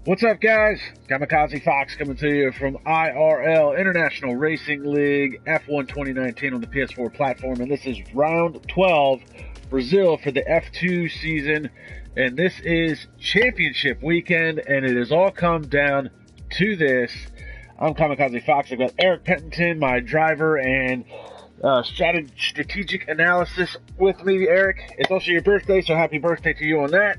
What's up, guys? KAMIKAZE-FOX coming to you from IRL, International Racing League, F1 2019 on the PS4 platform. And this is round 12, Brazil for the F2 season. And this is championship weekend, and it has all come down to this. I'm KAMIKAZE-FOX. I've got Eric Pettington, my driver, and strategic analysis with me. Eric, it's also your birthday, so happy birthday to you on that.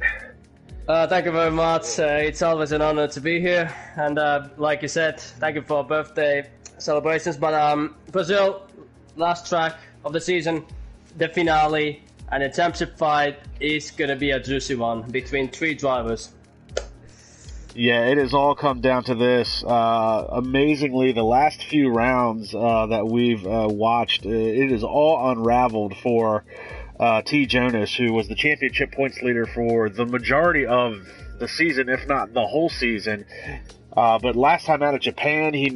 Thank you very much. It's always an honor to be here. And like you said, thank you for birthday celebrations. But Brazil, last track of the season, the finale, and the championship fight is going to be a juicy one between three drivers. Yeah, it has all come down to this. Amazingly, the last few rounds that we've watched, it is all unraveled for T. Jonas, who was the championship points leader for the majority of the season, if not the whole season. But last time out of Japan, he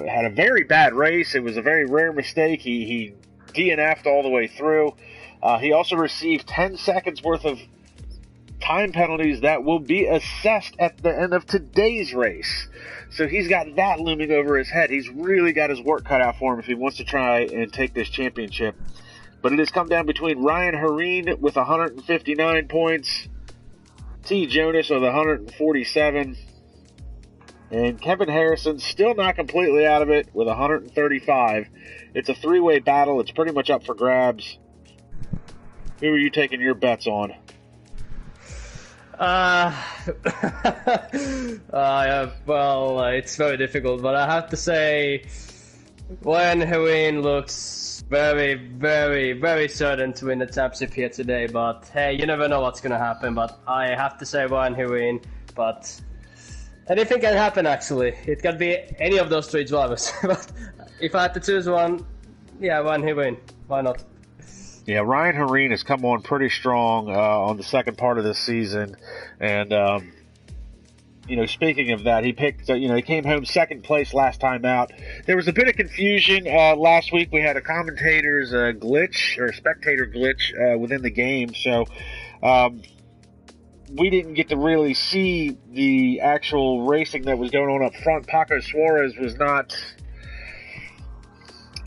had a very bad race. It was a very rare mistake. He DNF'd all the way through. He also received 10 seconds worth of time penalties that will be assessed at the end of today's race. So he's got that looming over his head. He's really got his work cut out for him if he wants to try and take this championship. But it has come down between Ryan Hareen with 159 points, T. Jonas with 147, and Kevin Harrison still not completely out of it with 135. It's a three-way battle. It's pretty much up for grabs. Who are you taking your bets on? Well, it's very difficult, but I have to say Ryan Hareen looks very, very, very certain to win the championship here today, but hey, you never know what's gonna happen. But I have to say Ryan Hareen, but anything can happen actually. It can be any of those three drivers. But if I had to choose one, yeah, Ryan Hareen. Why not? Yeah, Ryan Hareen has come on pretty strong on the second part of this season, and speaking of that, he picked, he came home second place last time out. There was a bit of confusion last week. We had a commentator's glitch, or spectator glitch within the game, so we didn't get to really see the actual racing that was going on up front. Paco Suarez was not...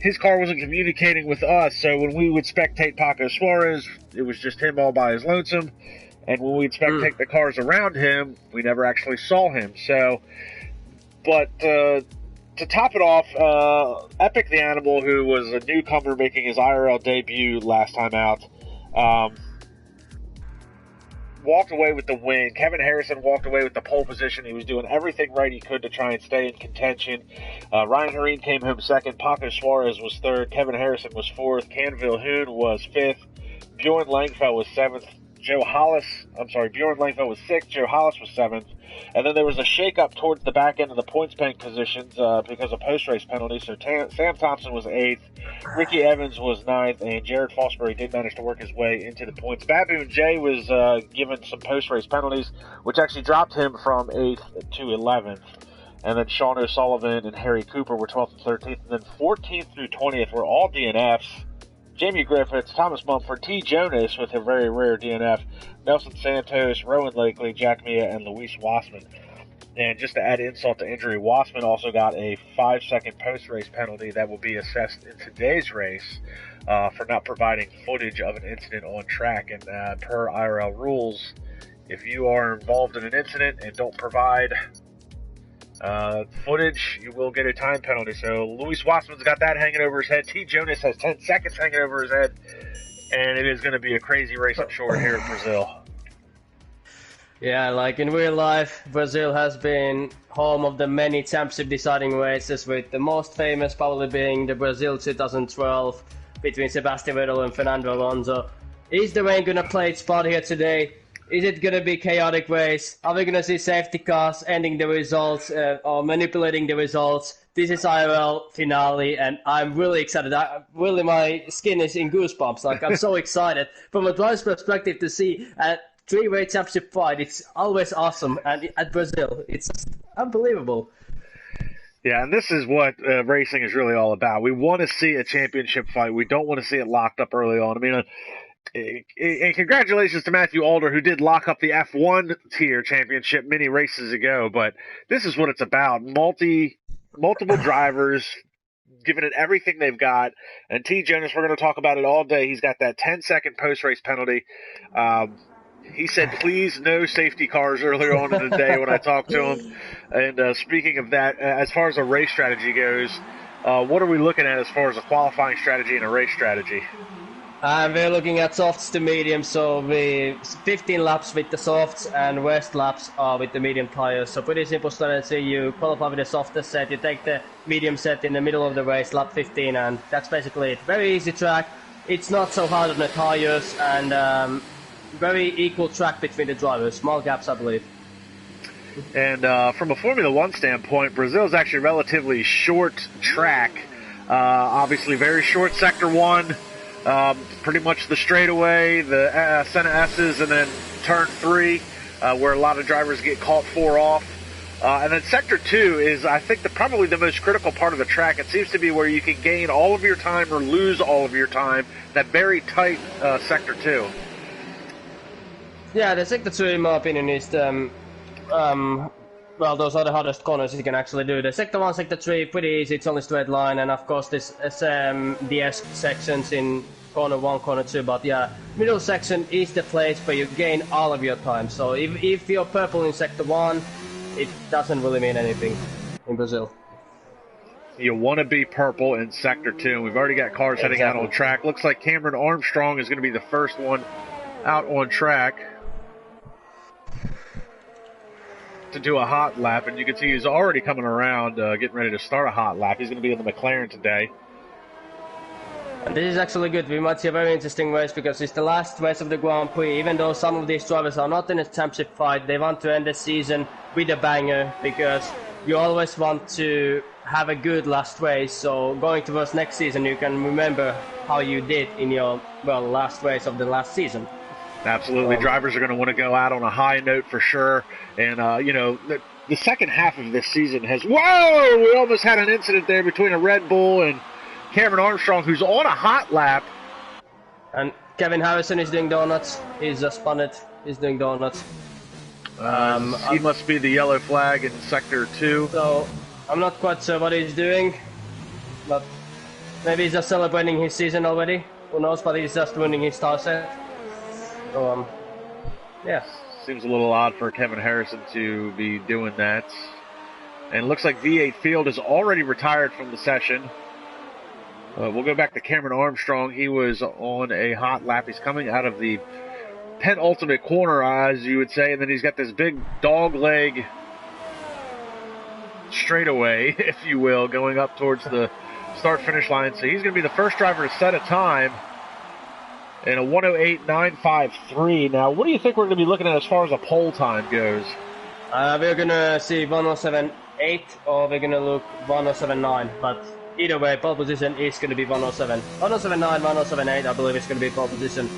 His car wasn't communicating with us, so when we would spectate Paco Suarez, it was just him all by his lonesome. And when we'd spectate the cars around him, we never actually saw him. So, but to top it off, Epic the Animal, who was a newcomer making his IRL debut last time out, walked away with the win. Kevin Harrison walked away with the pole position. He was doing everything right he could to try and stay in contention. Ryan Hareen came home second. Paco Suarez was third. Kevin Harrison was fourth. Canville Hoon was fifth. Bjorn Langfeld was seventh. Bjorn Langfeld was sixth. Joe Hollis was seventh. And then there was a shakeup towards the back end of the points bank positions because of post-race penalties. So Sam Thompson was eighth. Ricky Evans was ninth. And Jared Fosbury did manage to work his way into the points. Baboon J was given some post-race penalties, which actually dropped him from eighth to 11th. And then Sean O'Sullivan and Harry Cooper were 12th and 13th. And then 14th through 20th were all DNFs. Jamie Griffiths, Thomas Mumford, T. Jonas with a very rare DNF, Nelson Santos, Rowan Lakely, Jack Mia, and Luis Wassman. And just to add insult to injury, Wassman also got a 5-second post-race penalty that will be assessed in today's race for not providing footage of an incident on track. And per IRL rules, if you are involved in an incident and don't provide footage, you will get a time penalty. So Luis Wassman's got that hanging over his head. T. Jonas has 10 seconds hanging over his head, and it is going to be a crazy race, I'm sure, here in Brazil. Yeah, like in real life, Brazil has been home of the many championship deciding races, with the most famous probably being the Brazil 2012 between Sebastian Vettel and Fernando Alonso. Is the rain going to play its part here today? Is it going to be a chaotic race? Are we going to see safety cars ending the results or manipulating the results? This is IRL finale, and I'm really excited. Really, my skin is in goosebumps. Like, I'm so excited. From a driver's perspective, to see a three-way championship fight, it's always awesome. And at Brazil, it's just unbelievable. Yeah, and this is what racing is really all about. We want to see a championship fight. We don't want to see it locked up early on. I mean, And congratulations to Matthew Alder, who did lock up the F1 tier championship many races ago. But this is what it's about: multiple drivers giving it everything they've got. And T. Jonas, we're going to talk about it all day. He's got that 10-second post-race penalty. He said, please, no safety cars earlier on in the day when I talked to him. And speaking of that, as far as a race strategy goes, what are we looking at as far as a qualifying strategy and a race strategy? We're looking at softs to medium, so we 15 laps with the softs and rest laps are with the medium tires. So pretty simple strategy. You qualify with the softest set, you take the medium set in the middle of the race, lap 15, and that's basically it. Very easy track. It's not so hard on the tires, and very equal track between the drivers. Small gaps, I believe. And from a Formula One standpoint, Brazil is actually a relatively short track. Obviously, very short Sector 1. Pretty much the straightaway, the Senna S's, and then turn 3, where a lot of drivers get caught 4 off. And then Sector 2 is, I think, probably the most critical part of the track. It seems to be where you can gain all of your time or lose all of your time. That very tight Sector 2. Yeah, the Sector 2, in my opinion, is the, well, those are the hardest corners you can actually do. The Sector 1, Sector 3, pretty easy, it's only straight line, and of course this the S sections in corner 1, corner 2, but yeah, middle section is the place where you gain all of your time. So if you're purple in Sector 1, it doesn't really mean anything in Brazil. You want to be purple in Sector 2. We've already got cars heading out on track. Looks like Cameron Armstrong is going to be the first one out on track to do a hot lap, and you can see he's already coming around, getting ready to start a hot lap. He's going to be in the McLaren today. And this is actually good. We might see a very interesting race because it's the last race of the Grand Prix. Even though some of these drivers are not in a championship fight, they want to end the season with a banger because you always want to have a good last race. So going towards next season, you can remember how you did in your, well, last race of the last season. Absolutely. Drivers are going to want to go out on a high note for sure. And, you know, the second half of this season has... Whoa! We almost had an incident there between a Red Bull and Cameron Armstrong, who's on a hot lap. And Kevin Harrison is doing donuts. He's just spun it. He's doing donuts. He must be the yellow flag in Sector 2. So, I'm not quite sure what he's doing. But maybe he's just celebrating his season already. Who knows, but he's just winning his star set. So, yeah. Seems a little odd for Kevin Harrison to be doing that. And it looks like V8 Field is already retired from the session. We'll go back to Cameron Armstrong. He was on a hot lap. He's coming out of the penultimate corner, as you would say, and then he's got this big dog leg straightaway, if you will, going up towards the start-finish line. So he's going to be the first driver to set a time in a 1:08.953. Now, what do you think we're going to be looking at as far as a pole time goes? We're going to see 1:07.8 or we're going to look 1:07.9, but either way, pole position is going to be 1:07. 1:07.9, 1:07.8, I believe it's going to be pole position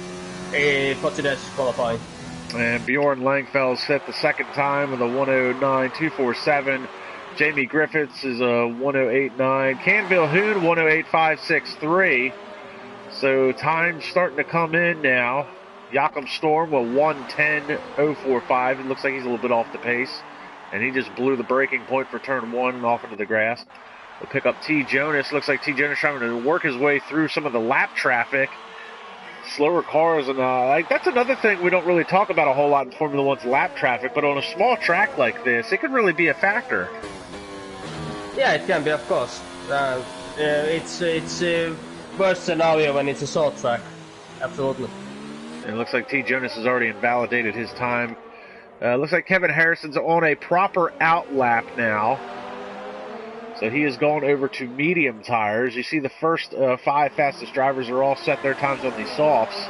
for today's qualifying. And Bjorn Langfeld set the second time with a 1:09.247. Jamie Griffiths is a 1:08.9. Canville Hoon, 1:08.563. So time's starting to come in now. Joachim Storm with 1:10.045. It looks like he's a little bit off the pace. And he just blew the breaking point for turn 1 and off into the grass. We'll pick up T. Jonas. Looks like T. Jonas trying to work his way through some of the lap traffic. Slower cars, and that's another thing we don't really talk about a whole lot in Formula One's lap traffic, but on a small track like this, it could really be a factor. Yeah, it can be, of course. It's a worse scenario when it's a short track. Absolutely. It looks like T. Jonas has already invalidated his time. Looks like Kevin Harrison's on a proper out lap now. So he has gone over to medium tires. You see the first 5 fastest drivers are all set their times on the softs.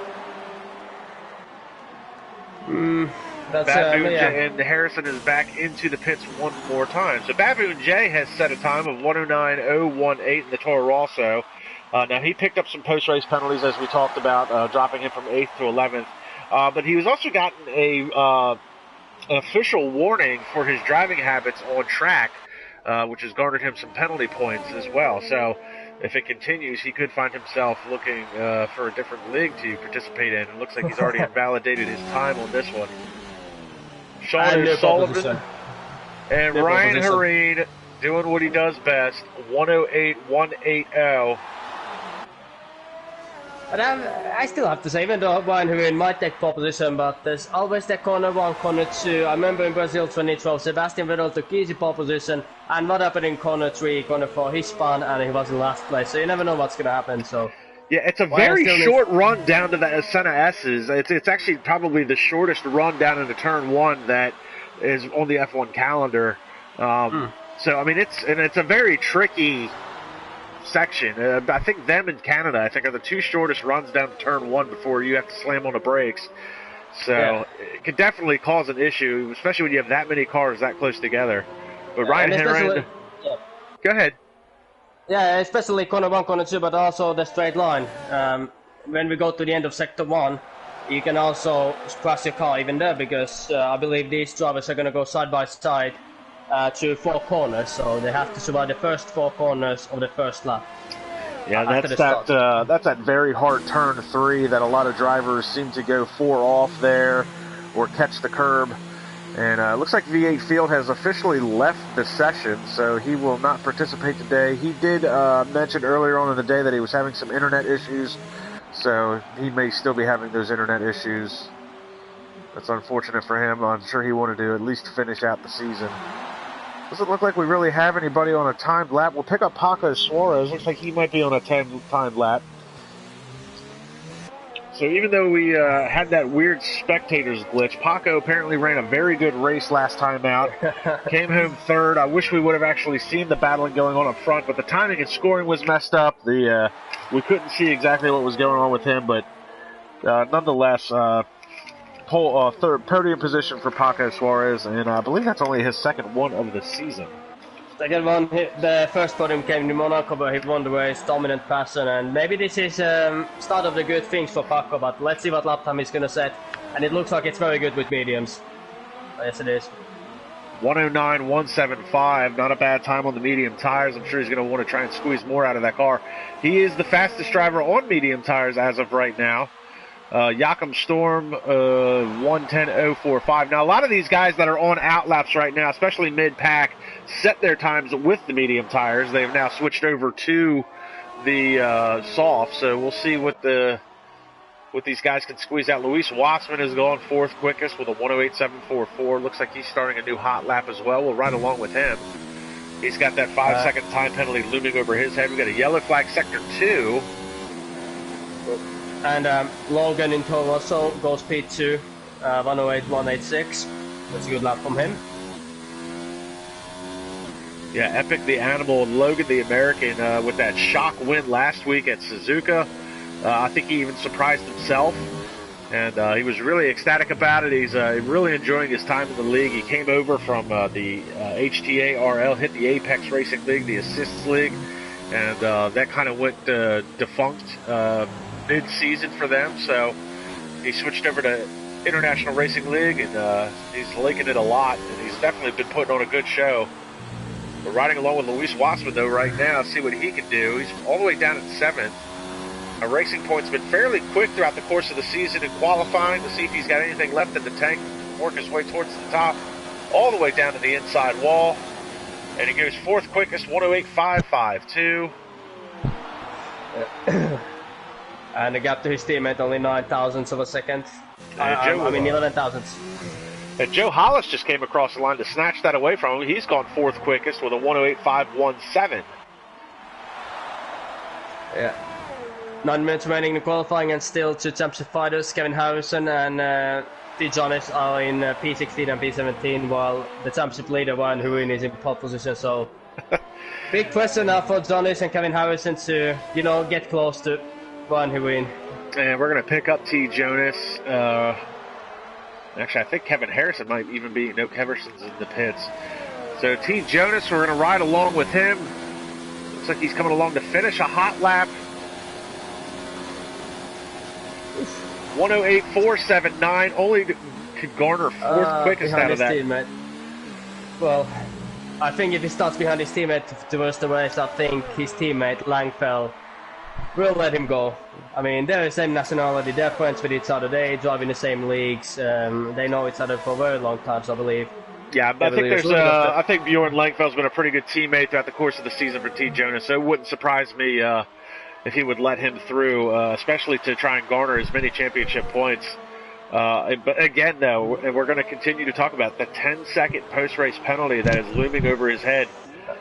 And Harrison is back into the pits one more time. So Baboon J has set a time of 1:09.018 in the Toro Rosso. Now he picked up some post-race penalties as we talked about, dropping him from 8th to 11th. But he was also gotten an official warning for his driving habits on track, which has garnered him some penalty points as well. So if it continues, he could find himself looking for a different league to participate in. It looks like he's already invalidated his time on this one. Sean O'Sullivan and Ryan Hareen doing what he does best, 108.180. But I still have to say, even though Ryan Hareen might take pole position, but there's always that corner 1, corner 2. I remember in Brazil 2012, Sebastian Vettel took easy pole position, and what happened in corner 3, corner 4, he spun and he was in last place, so you never know what's going to happen. So yeah, it's a very short run down to the Senna S's. It's actually probably the shortest run down into turn 1 that is on the F1 calendar. So I mean, it's a very tricky section. I think them in Canada, I think, are the 2 shortest runs down to turn 1 before you have to slam on the brakes. So it could definitely cause an issue, especially when you have that many cars that close together. But Ryan Hareen, go ahead. Yeah, especially corner 1, corner 2, but also the straight line. When we go to the end of sector 1, you can also crash your car even there, because I believe these drivers are going to go side by side to 4 corners, so they have to survive the first 4 corners of the first lap. Yeah, that's that very hard turn 3 that a lot of drivers seem to go 4 off there or catch the curb. And it looks like V8 Field has officially left the session, so he will not participate today. He did mention earlier on in the day that he was having some internet issues, so he may still be having those internet issues. That's unfortunate for him. I'm sure he wanted to at least finish out the season. Doesn't look like we really have anybody on a timed lap. We'll pick up Paco Suarez. Looks like he might be on a timed lap. So even though we had that weird spectators glitch, Paco apparently ran a very good race last time out. Came home 3rd. I wish we would have actually seen the battling going on up front, but the timing and scoring was messed up. We couldn't see exactly what was going on with him, but nonetheless, third podium position for Paco Suarez, and I believe that's only his second one of the season. Second one, the first podium came in Monaco, where he won the race, dominant passion, and maybe this is start of the good things for Paco, but let's see what lap time he's going to set, and it looks like it's very good with mediums. Yes, it is. 109.175, not a bad time on the medium tires. I'm sure he's going to want to try and squeeze more out of that car. He is the fastest driver on medium tires as of right now. Joachim Storm, 110.045. Now, a lot of these guys that are on outlaps right now, especially mid-pack, set their times with the medium tires. They have now switched over to the soft, so we'll see what these guys can squeeze out. Luis Wassman has gone 4th quickest with a 108.744. Looks like he's starting a new hot lap as well. We'll ride along with him. He's got that 5-second time penalty looming over his head. We've got a yellow flag sector 2. And Logan in Toro Rosso goes P2, 108.186. That's a good lap from him. Yeah, Epic the Animal and Logan the American with that shock win last week at Suzuka. I think he even surprised himself, and he was really ecstatic about it. He's really enjoying his time in the league. He came over from the HTA RL, hit the Apex Racing League, the Assists League, and that kind of went defunct mid-season for them, so he switched over to International Racing League, and he's liking it a lot, and he's definitely been putting on a good show. We're riding along with Luis Wassman, though, right now, see what he can do. He's all the way down at 7th. Racing Point's been fairly quick throughout the course of the season in qualifying to see if he's got anything left in the tank, work his way towards the top, all the way down to the inside wall, and he goes 4th quickest, 108.552. And the gap to his teammate only 9 thousandths of a second. I mean 11 thousandths. And Joe Hollis just came across the line to snatch that away from him. He's gone 4th quickest with a 108.517. Yeah. 9 minutes remaining in the qualifying, and still 2 championship fighters, Kevin Harrison and T. Jonas, are in P16 and P17, while the championship leader, Ryan Hareen, is in pole position. So, big pressure now for Jonas and Kevin Harrison to, get close to Ryan Hareen. And we're going to pick up T. Jonas. Actually, I think Kevin Harrison might even be. No, Keverson's in the pits. So T. Jonas, we're going to ride along with him. Looks like he's coming along to finish a hot lap. 108.479, only could garner 4th quickest out of that. Teammate. Well, I think if he starts behind his teammate towards the race, I think his teammate Langfell will let him go. I mean, they're the same nationality, they're friends with each other, they drive in the same leagues, they know each other for a very long time, so I believe. Yeah, but I think Bjorn Langfell's been a pretty good teammate throughout the course of the season for T. Jonas, so it wouldn't surprise me if he would let him through, especially to try and garner as many championship points. But again, though, and we're going to continue to talk about the 10-second post-race penalty that is looming over his head.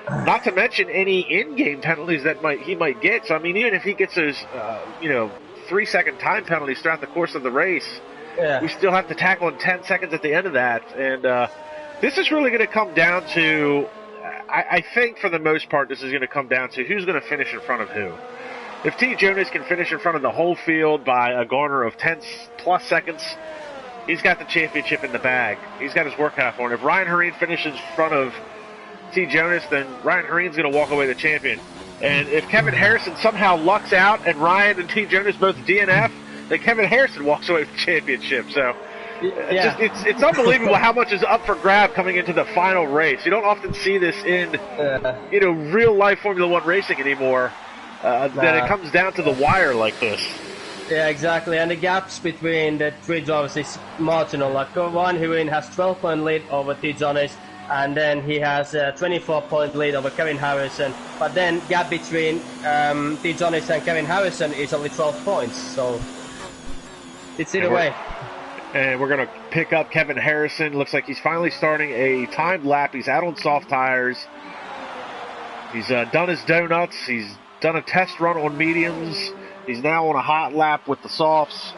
Not to mention any in-game penalties that he might get. So, I mean, even if he gets those, 3-second time penalties throughout the course of the race, we still have to tackle in 10 seconds at the end of that. And this is really going to come down to, I think for the most part, this is going to come down to who's going to finish in front of who. If T. Jonas can finish in front of the whole field by a garner of 10-plus seconds, he's got the championship in the bag. He's got his work cut out for him. If Ryan Hareen finishes in front of T. Jonas, then Ryan Hareen's going to walk away the champion. And if Kevin Harrison somehow lucks out and Ryan and T. Jonas both DNF, then Kevin Harrison walks away with the championship. So it's unbelievable how much is up for grab coming into the final race. You don't often see this in real life Formula One racing anymore. Then it comes down to the wire like this. Yeah, exactly. And the gaps between the three drivers is marginal. Like Ryan Hareen has 12-point lead over T. Jonas, and then he has a 24-point lead over Kevin Harrison. But then gap between T. Jonas and Kevin Harrison is only 12 points. So it's either way. And we're going to pick up Kevin Harrison. Looks like he's finally starting a timed lap. He's out on soft tires. He's done his donuts. He's done a test run on mediums. He's now on a hot lap with the softs.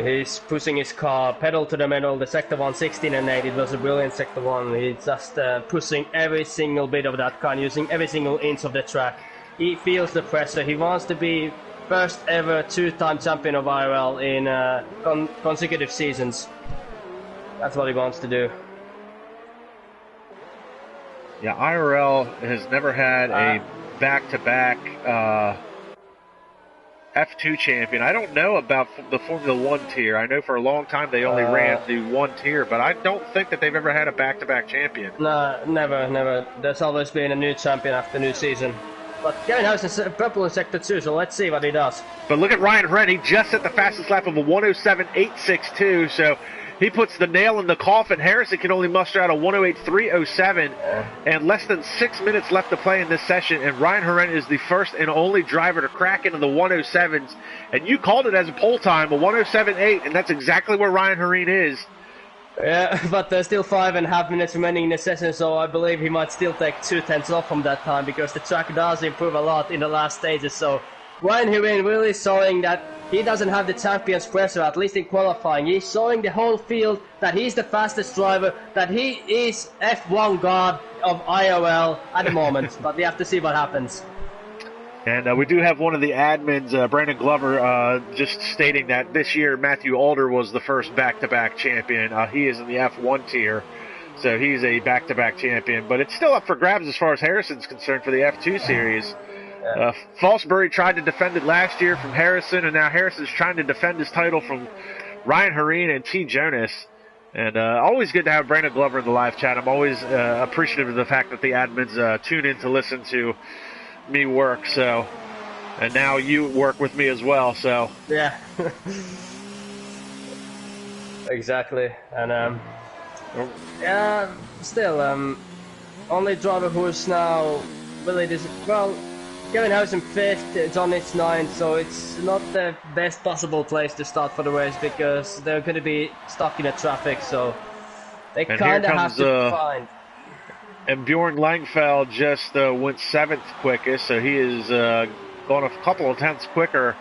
He's pushing his car pedal to the metal. The Sector 1 16 and 8, it was a brilliant Sector 1. He's just pushing every single bit of that car, using every single inch of the track. He feels the pressure. He wants to be first ever two-time champion of IRL in consecutive seasons. That's what he wants to do. Yeah, IRL has never had a back-to-back F2 champion. I don't know about the Formula One tier. I know for a long time they only ran the one tier, but I don't think that they've ever had a back-to-back champion. No, never. There's always been a new champion after new season. But Kevin Harrison's purple in Sector 2, so let's see what he does. But look at Ryan Hareen. He just set the fastest lap of a 107.862, so he puts the nail in the coffin. Harrison can only muster out a 108.307, and less than 6 minutes left to play in this session, and Ryan Hareen is the first and only driver to crack into the 107s, and you called it as a pole time, a 107.8, and that's exactly where Ryan Hareen is. Yeah, but there's still 5.5 minutes remaining in the session, so I believe he might still take 2/10 off from that time, because the track does improve a lot in the last stages, so Ryan Hareen really showing that he doesn't have the champion's pressure, at least in qualifying. He's showing the whole field that he's the fastest driver, that he is F1 god of IRL at the moment. But we have to see what happens. And we do have one of the admins, Brandon Glover, just stating that this year Matthew Alder was the first back-to-back champion. He is in the F1 tier, so he's a back-to-back champion. But it's still up for grabs as far as Harrison's concerned for the F2 series. Fosbury tried to defend it last year from Harrison, and now Harrison's trying to defend his title from Ryan Hareen and T. Jonas. And always good to have Brandon Glover in the live chat. I'm always appreciative of the fact that the admins tune in to listen to me work. So, and now you work with me as well. So yeah, exactly. And still, only driver who is now really Kevin Harrison 5th, Jonas 9th, so it's not the best possible place to start for the race because they're going to be stuck in the traffic, so they kind of have to find. And Bjorn Langfell just went 7th quickest, so he is going a couple of tenths quicker,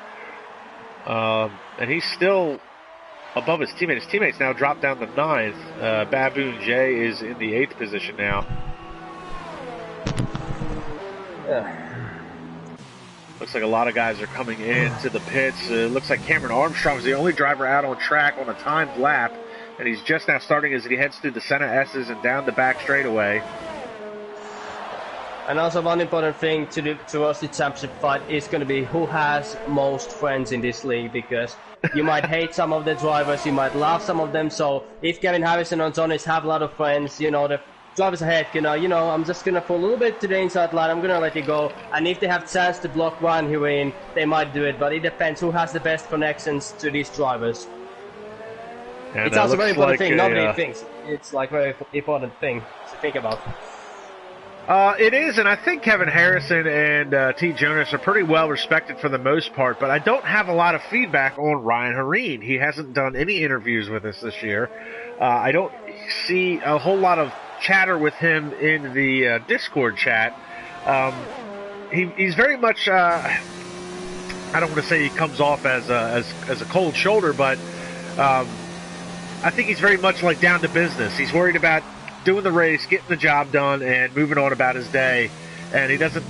and he's still above his teammate. His teammate's now dropped down to 9th. Baboon J is in the 8th position now. Yeah. Looks like a lot of guys are coming into the pits. Looks like Cameron Armstrong's the only driver out on track on a timed lap, and he's just now starting as he heads through the Senna S's and down the back straightaway. And also one important thing to do towards the championship fight is going to be who has most friends in this league, because you might hate some of the drivers, you might love some of them. So if Kevin Harrison and Johnny's have a lot of friends, you know, the drivers ahead, you know, I'm just going to pull a little bit to the inside line, I'm going to let you go. And if they have chance to block Ryan Hurin, they might do it, but it depends who has the best connections to these drivers. And it's also a very important thing, nobody thinks. It's like a very important thing to think about. It is, and I think Kevin Harrison and T. Jonas are pretty well respected for the most part, but I don't have a lot of feedback on Ryan Hurin. He hasn't done any interviews with us this year. I don't see a whole lot of chatter with him in the Discord chat. He's very much, I don't want to say he comes off as a cold shoulder, but I think he's very much like down to business. He's worried about doing the race, getting the job done, and moving on about his day. And he doesn't,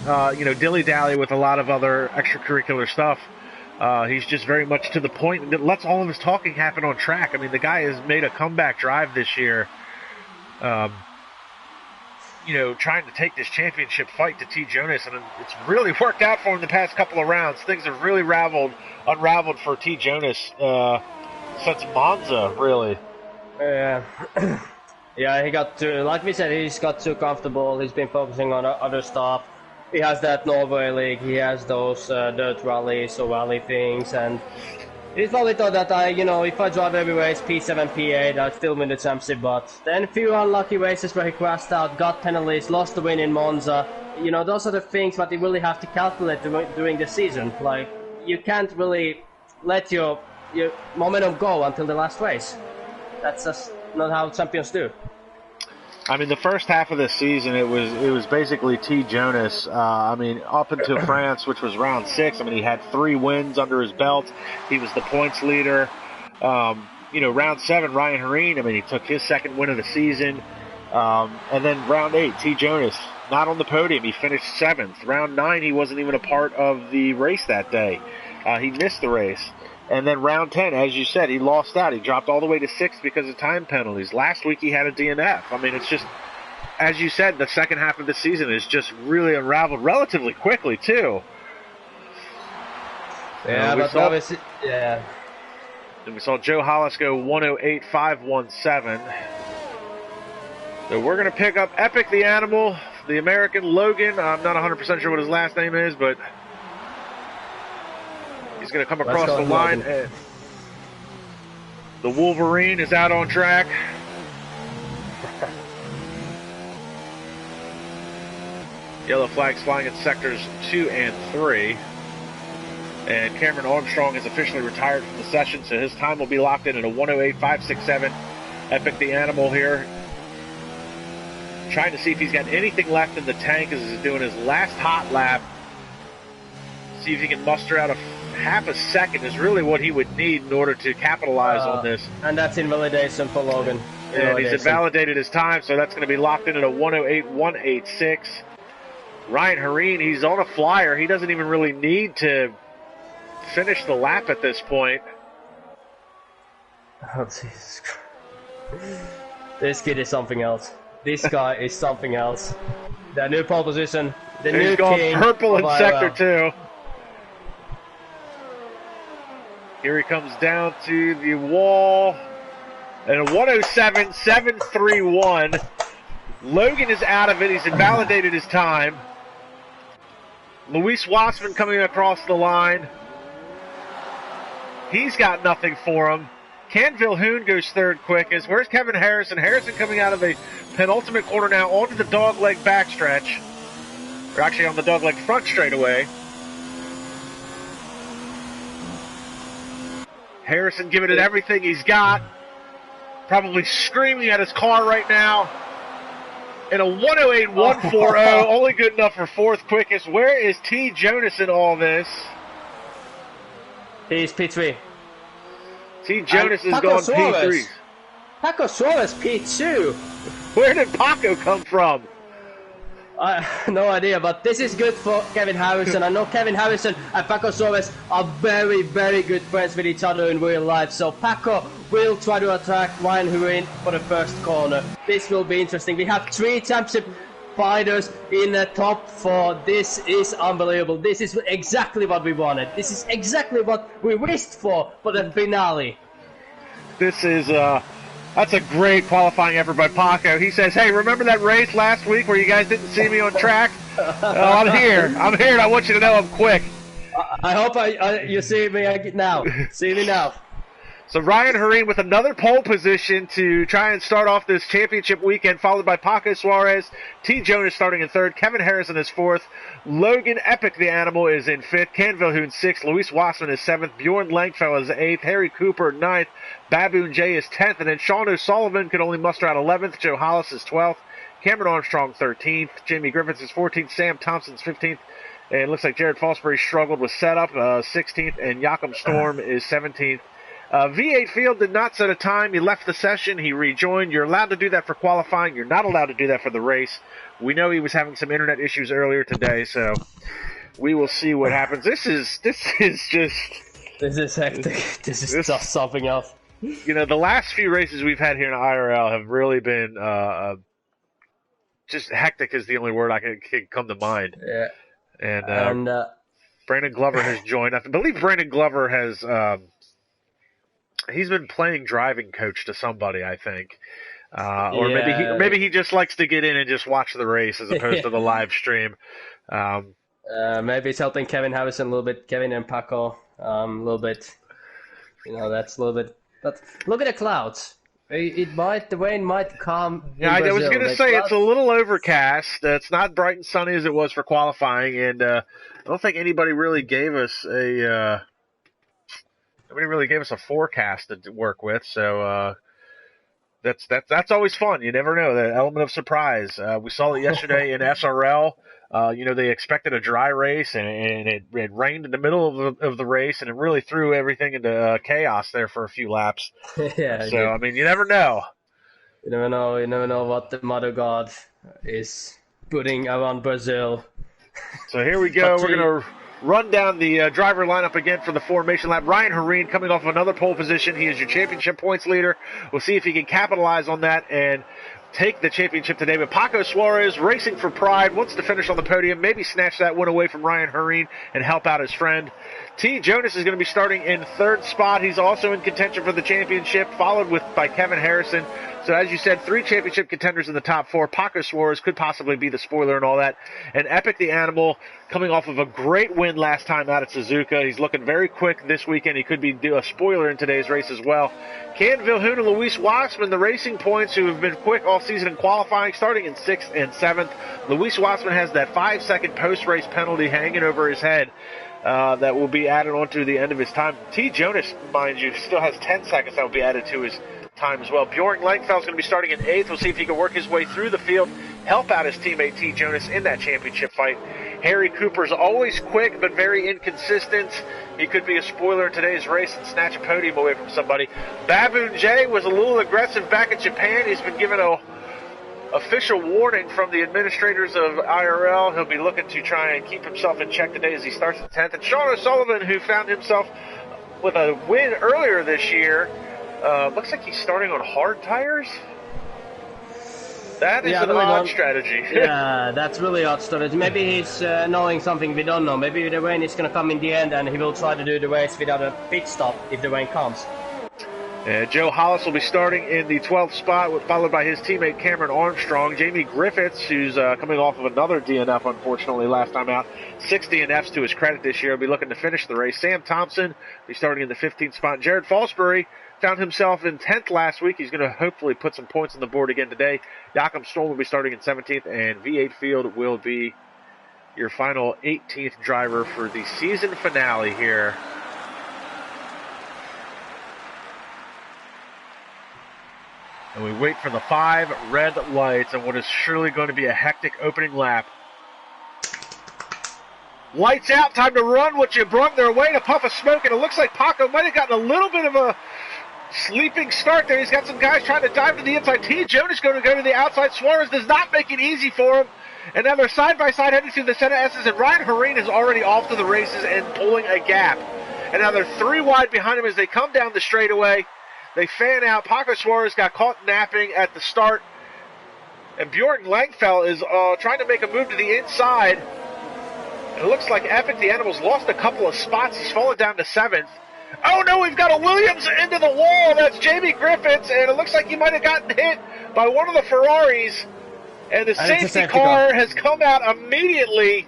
dilly-dally with a lot of other extracurricular stuff. He's just very much to the point and lets all of his talking happen on track. I mean, the guy has made a comeback drive this year, trying to take this championship fight to T. Jonas, and it's really worked out for him the past couple of rounds. Things have really unraveled for T. Jonas since Monza, really. Yeah. Yeah, he got too, like we said, he's got too comfortable. He's been focusing on other stuff. He has that Norway League, he has those dirt rallies or rally things, and he probably thought that if I drive every race, P7, P8, I'd still win the championship. But then a few unlucky races where he crashed out, got penalties, lost the win in Monza. Those are the things that you really have to calculate during the season. Like, you can't really let your momentum go until the last race. That's just not how champions do. I mean, the first half of the season, it was basically T. Jonas. Up until France, which was round 6, he had 3 wins under his belt. He was the points leader. Round 7, Ryan Hurin, he took his second win of the season. And then round 8, T. Jonas, not on the podium. He finished 7th. Round 9, he wasn't even a part of the race that day. He missed the race. And then round 10, as you said, he lost out. He dropped all the way to 6th because of time penalties. Last week he had a DNF. It's just, as you said, the second half of the season is just really unraveled relatively quickly, too. Yeah, but obviously, yeah. And we saw Joe Hollis go 108.517. So we're going to pick up Epic the Animal, the American Logan. I'm not 100% sure what his last name is, but he's going to come across the line. And the Wolverine is out on track. Yellow flags flying in sectors 2 and 3. And Cameron Armstrong is officially retired from the session, so his time will be locked in at a 108.567. Epic the Animal here, trying to see if he's got anything left in the tank as he's doing his last hot lap. See if he can muster out a half a second is really what he would need in order to capitalize on this. And that's invalidation for Logan. And he's invalidated his time, so that's going to be locked in at a 108.186. Ryan Hurin, he's on a flyer. He doesn't even really need to finish the lap at this point. Oh, Jesus Christ. This kid is something else. This guy is something else. The new pole position, the new king. Purple in sector 2. Here he comes down to the wall. And a 107.731. Logan is out of it. He's invalidated his time. Luis Wassman coming across the line. He's got nothing for him. Ken Vilhoon goes third quickest. Where's Kevin Harrison? Harrison coming out of the penultimate corner now onto the dogleg backstretch. Or actually on the dogleg front straightaway. Harrison giving it everything he's got. Probably screaming at his car right now. And a 108.140, only good enough for fourth quickest. Where is T. Jonas in all this? He's P3. T. Jonas has gone P3. Paco Suarez P2. Where did Paco come from? No idea, but this is good for Kevin Harrison. I know Kevin Harrison and Paco Suarez are very, very good friends with each other in real life. So Paco will try to attack Ryan Hurin for the first corner. This will be interesting. We have 3 championship fighters in the top 4. This is unbelievable. This is exactly what we wanted. This is exactly what we wished for the finale. This is, that's a great qualifying effort by Paco. He says, hey, remember that race last week where you guys didn't see me on track? I'm here, and I want you to know I'm quick. I hope you see me now. See me now. So Ryan Hareen with another pole position to try and start off this championship weekend, followed by Paco Suarez. T. Jonas starting in 3rd. Kevin Harrison is 4th. Logan Epic, the animal, is in 5th. Ken Vilhoen 6th. Luis Wassman is 7th. Bjorn Langfell is 8th. Harry Cooper 9th. Baboon J is 10th. And then Sean O'Sullivan could only muster out 11th. Joe Hollis is 12th. Cameron Armstrong 13th. Jamie Griffiths is 14th. Sam Thompson's 15th. And it looks like Jared Fosbury struggled with setup, 16th. And Joachim Storm is 17th. V8 Field did not set a time. He left the session. He rejoined. You're allowed to do that for qualifying. You're not allowed to do that for the race. We know he was having some internet issues earlier today, so we will see what happens. This is hectic. This is just something else. You know, the last few races we've had here in IRL have really been just hectic is the only word I can come to mind. Yeah. And Brandon Glover has joined. I believe Brandon Glover has he's been playing driving coach to somebody, I think. Or maybe he just likes to get in and just watch the race as opposed to the live stream. Maybe it's helping Kevin Harrison a little bit, Kevin and Paco a little bit. You know, that's a little bit. But look at the clouds. The rain might come. Yeah, I was going to say it's a little overcast. It's not bright and sunny as it was for qualifying, and I don't think anybody really gave us a forecast to work with. So that's always fun. You never know, the element of surprise. We saw it yesterday in SRL. They expected a dry race, and it rained in the middle of the race, and it really threw everything into chaos there for a few laps. Yeah. So, I mean, you never know. You never know what the Mother God is putting around Brazil. So here we go. We're going to run down the driver lineup again for the formation lap. Ryan Hareen coming off of another pole position. He is your championship points leader. We'll see if he can capitalize on that and take the championship today. But Paco Suarez, racing for pride, wants to finish on the podium, maybe snatch that one away from Ryan Hareen and help out his friend. T. Jonas is going to be starting in 3rd spot. He's also in contention for the championship, followed by Kevin Harrison. So as you said, 3 championship contenders in the top 4. Paco Suarez could possibly be the spoiler and all that. And Epic the Animal, coming off of a great win last time out at Suzuka. He's looking very quick this weekend. He could be a spoiler in today's race as well. Ken Vilhoen and Luis Wassman, the Racing Points, who have been quick all season in qualifying, starting in 6th and 7th. Luis Wassman has that 5-second post-race penalty hanging over his head. That will be added on to the end of his time. T. Jonas, mind you, still has 10 seconds that will be added to his time as well. Bjorn Langfell is going to be starting in 8th. We'll see if he can work his way through the field, help out his teammate T. Jonas in that championship fight. Harry Cooper's always quick but very inconsistent. He could be a spoiler in today's race and snatch a podium away from somebody. Baboon J was a little aggressive back in Japan. He's been given a official warning from the administrators of IRL. He'll be looking to try and keep himself in check today as he starts at 10th. And Sean O'Sullivan, who found himself with a win earlier this year, looks like he's starting on hard tires. That is an odd strategy. Yeah, that's really odd strategy. Maybe he's knowing something we don't know. Maybe the rain is going to come in the end and he will try to do the race without a pit stop if the rain comes. Joe Hollis will be starting in the 12th spot, followed by his teammate Cameron Armstrong. Jamie Griffiths, who's coming off of another DNF, unfortunately, last time out. 6 DNFs to his credit this year. Will be looking to finish the race. Sam Thompson will be starting in the 15th spot. Jared Fosbury found himself in 10th last week. He's going to hopefully put some points on the board again today. Joachim Storm will be starting in 17th, and V8 Field will be your final 18th driver for the season finale here. And we wait for the 5 red lights and what is surely going to be a hectic opening lap. Lights out, time to run what you brung their way to puff of smoke, and it looks like Paco might have gotten a little bit of a sleeping start there. He's got some guys trying to dive to the inside. T. Jonas going to go to the outside. Suarez does not make it easy for him. And now they're side by side heading through the center S's, and Ryan Hareen is already off to the races and pulling a gap. And now they're 3 wide behind him as they come down the straightaway. They fan out. Paco Suarez got caught napping at the start. And Bjorn Langfell is trying to make a move to the inside. It looks like Epic the Animal's lost a couple of spots. He's fallen down to 7th. Oh no, we've got a Williams into the wall. That's Jamie Griffiths, and it looks like he might have gotten hit by one of the Ferraris. And the safety car has come out immediately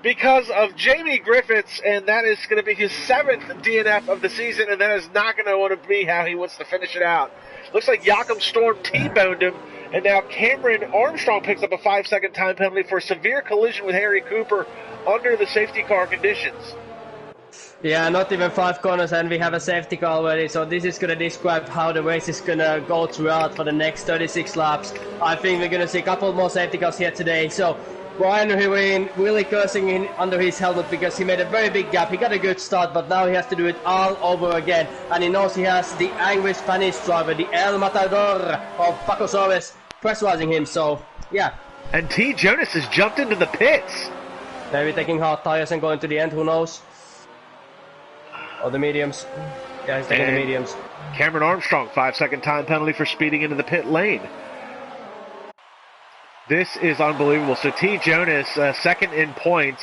because of Jamie Griffiths, and that is going to be his 7th DNF of the season, and that is not going to want to be how he wants to finish it out. Looks like Joachim Storm T-boned him, and now Cameron Armstrong picks up a 5-second time penalty for a severe collision with Harry Cooper under the safety car conditions. Yeah, not even 5 corners, and we have a safety car already, so this is going to describe how the race is going to go throughout for the next 36 laps. I think we're going to see a couple more safety cars here today, so Ryan Hereen really cursing in under his helmet because he made a very big gap. He got a good start, but now he has to do it all over again, and he knows he has the angry Spanish driver, the El Matador of Paco Suarez, pressurizing him, so yeah. And T. Jonas has jumped into the pits. Maybe taking hard tires and going to the end, who knows? Or the mediums. Yeah, he's taking the mediums. Cameron Armstrong, 5-second time penalty for speeding into the pit lane. This is unbelievable. So T. Jonas, second in points,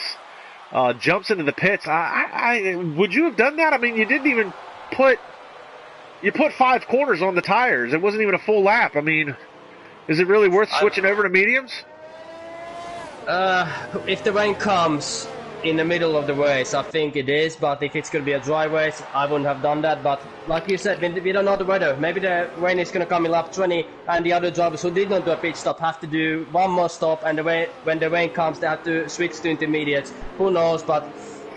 jumps into the pits. Would you have done that? I mean, you didn't even put 5 corners on the tires. It wasn't even a full lap. I mean, is it really worth switching over to mediums? If the rain comes in the middle of the race, I think it is, but if it's going to be a dry race, I wouldn't have done that. But like you said, we don't know the weather. Maybe the rain is going to come in lap 20, and the other drivers who did not do a pit stop have to do one more stop, and when the rain comes, they have to switch to intermediates. Who knows, but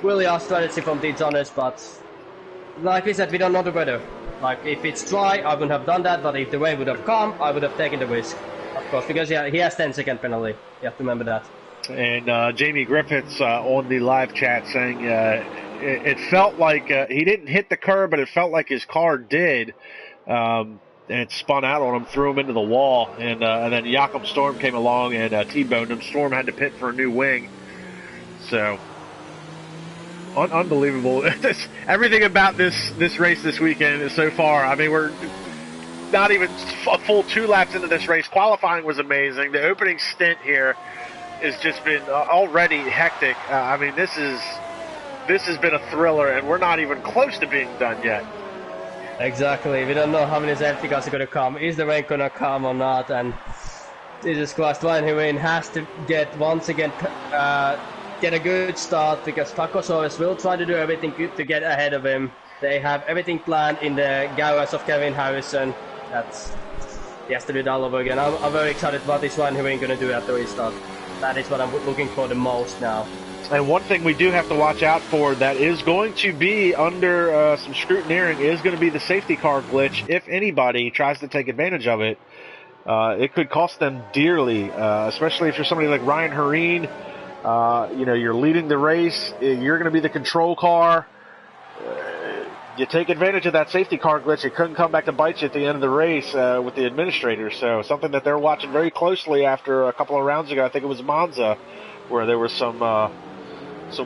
really our strategy from T. Jonas, but like we said, we don't know the weather. Like, if it's dry, I wouldn't have done that, but if the rain would have come, I would have taken the risk, of course, because he has 10-second penalty. You have to remember that. And Jamie Griffiths on the live chat saying it felt like he didn't hit the curb, but it felt like his car did. And it spun out on him, threw him into the wall. And then Joachim Storm came along and T-boned him. Storm had to pit for a new wing. So, unbelievable. Everything about this race this weekend is so far. I mean, we're not even a full 2 laps into this race. Qualifying was amazing. The opening stint here has just been already hectic. I mean, this has been a thriller, and we're not even close to being done yet. Exactly. We don't know how many safety cars are going to come. Is the rain going to come or not? And Jesus Christ, Ryan Hereen has to once again get a good start, because Paco Suarez will try to do everything to get ahead of him. They have everything planned in the garage of Kevin Harrison. He has to do it all over again. I'm very excited what is Ryan Hereen going to do after he starts. That is what I'm looking for the most now. And one thing we do have to watch out for that is going to be under some scrutineering is going to be the safety car glitch. If anybody tries to take advantage of it, it could cost them dearly, especially if you're somebody like Ryan Hereen. You're leading the race. You're going to be the control car. You take advantage of that safety car glitch, it couldn't come back to bite you at the end of the race with the administrators. So something that they're watching very closely after a couple of rounds ago. I think it was Monza, where there was some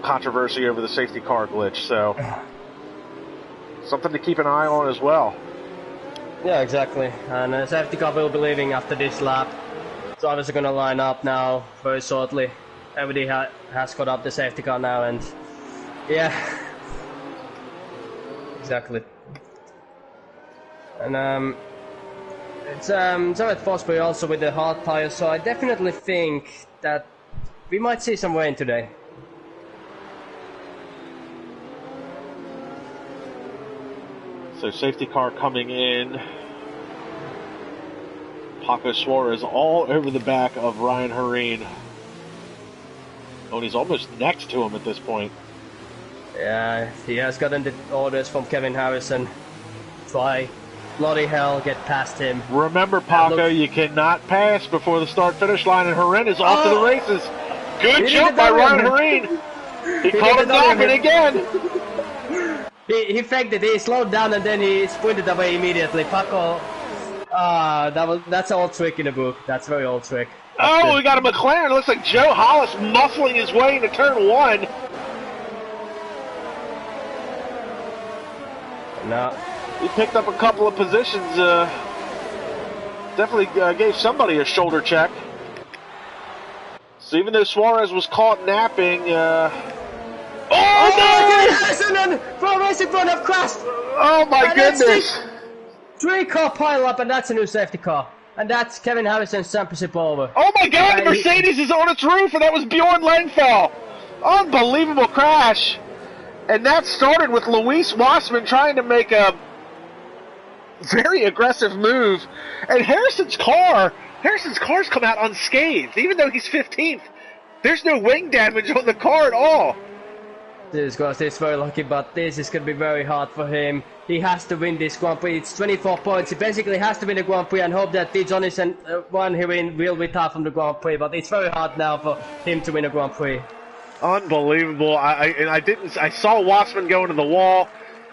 controversy over the safety car glitch. So something to keep an eye on as well. Yeah, exactly. And the safety car will be leaving after this lap. Drivers are going to line up now very shortly. Everybody has got up the safety car now, and yeah. Exactly. And it's at Fosbury also with the hard tires, so I definitely think that we might see some rain today. So safety car coming in. Paco Suarez all over the back of Ryan Hereen. Oh, and he's almost next to him at this point. Yeah, he has gotten the orders from Kevin Harrison. Try, bloody hell, get past him. Remember, Paco, you cannot pass before the start-finish line, and Hereen is off to the races. Good jump by Ryan Hereen. He caught him dropping again. He faked it. He slowed down and then he sprinted away immediately. Paco, that's an old trick in the book. That's a very old trick. Oh, we got a McLaren. It looks like Joe Hollis muscling his way into turn 1. No. He picked up a couple of positions. Definitely gave somebody a shoulder check. So even though Suarez was caught napping, From racing front of crashed. Oh my goodness! Three-car pile-up, and that's a new safety car. And that's Kevin Harrison's championship over. Oh my God! The Mercedes is on its roof, and that was Bjorn Lengfell. Unbelievable crash. And that started with Luis Wassman trying to make a very aggressive move. And Harrison's car's come out unscathed, even though he's 15th. There's no wing damage on the car at all. This guy is very lucky, but this is going to be very hard for him. He has to win this Grand Prix. It's 24 points. He basically has to win the Grand Prix and hope that T. Johnson one he will retire from the Grand Prix. But it's very hard now for him to win a Grand Prix. Unbelievable. I saw Wassman go into the wall,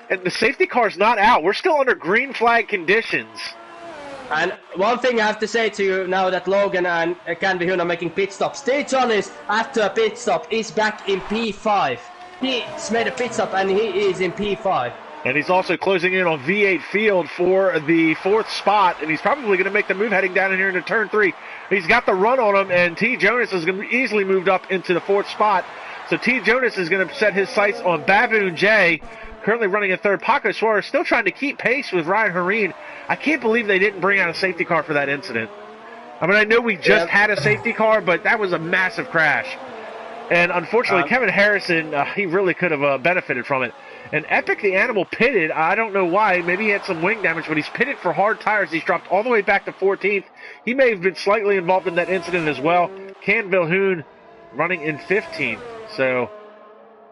and the safety car's not out. We're still under green flag conditions. And one thing I have to say to you now that Logan and Canby Huhn are making pit stops. T. Johnson, after a pit stop, is back in P5. He's made a pit stop and he is in P5. And he's also closing in on V8 Field for the 4th spot, and he's probably going to make the move heading down in here into turn 3. He's got the run on him, and T. Jonas is going to be easily moved up into the 4th spot. So T. Jonas is going to set his sights on Baboon J, currently running in 3rd. Paco Suarez still trying to keep pace with Ryan Hareen. I can't believe they didn't bring out a safety car for that incident. I mean, I know we just had a safety car, but that was a massive crash. And unfortunately, Kevin Harrison, he really could have benefited from it. And Epic the Animal pitted. I don't know why. Maybe he had some wing damage, but he's pitted for hard tires. He's dropped all the way back to 14th. He may have been slightly involved in that incident as well. Canville Hoon running in 15th. So,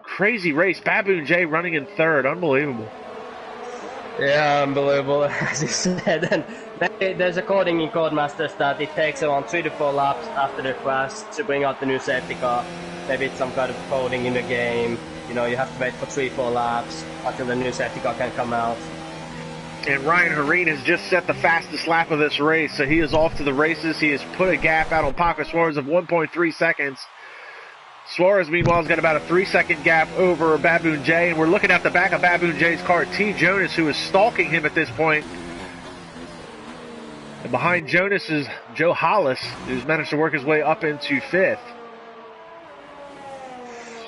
crazy race. Baboon J running in 3rd. Unbelievable. Yeah, unbelievable, as you said. And there's a coding in Codemasters that it takes around 3 to 4 laps after the crash to bring out the new safety car. Maybe it's some kind of coding in the game. You know, you have to wait for 3-4 laps until the new safety car can come out. And Ryan Hareen has just set the fastest lap of this race, so he is off to the races. He has put a gap out on Paco Suarez of 1.3 seconds. Suarez, meanwhile, has got about a 3-second gap over Baboon J, and we're looking at the back of Baboon J's car, T. Jonas, who is stalking him at this point. And behind Jonas is Joe Hollis, who's managed to work his way up into 5th.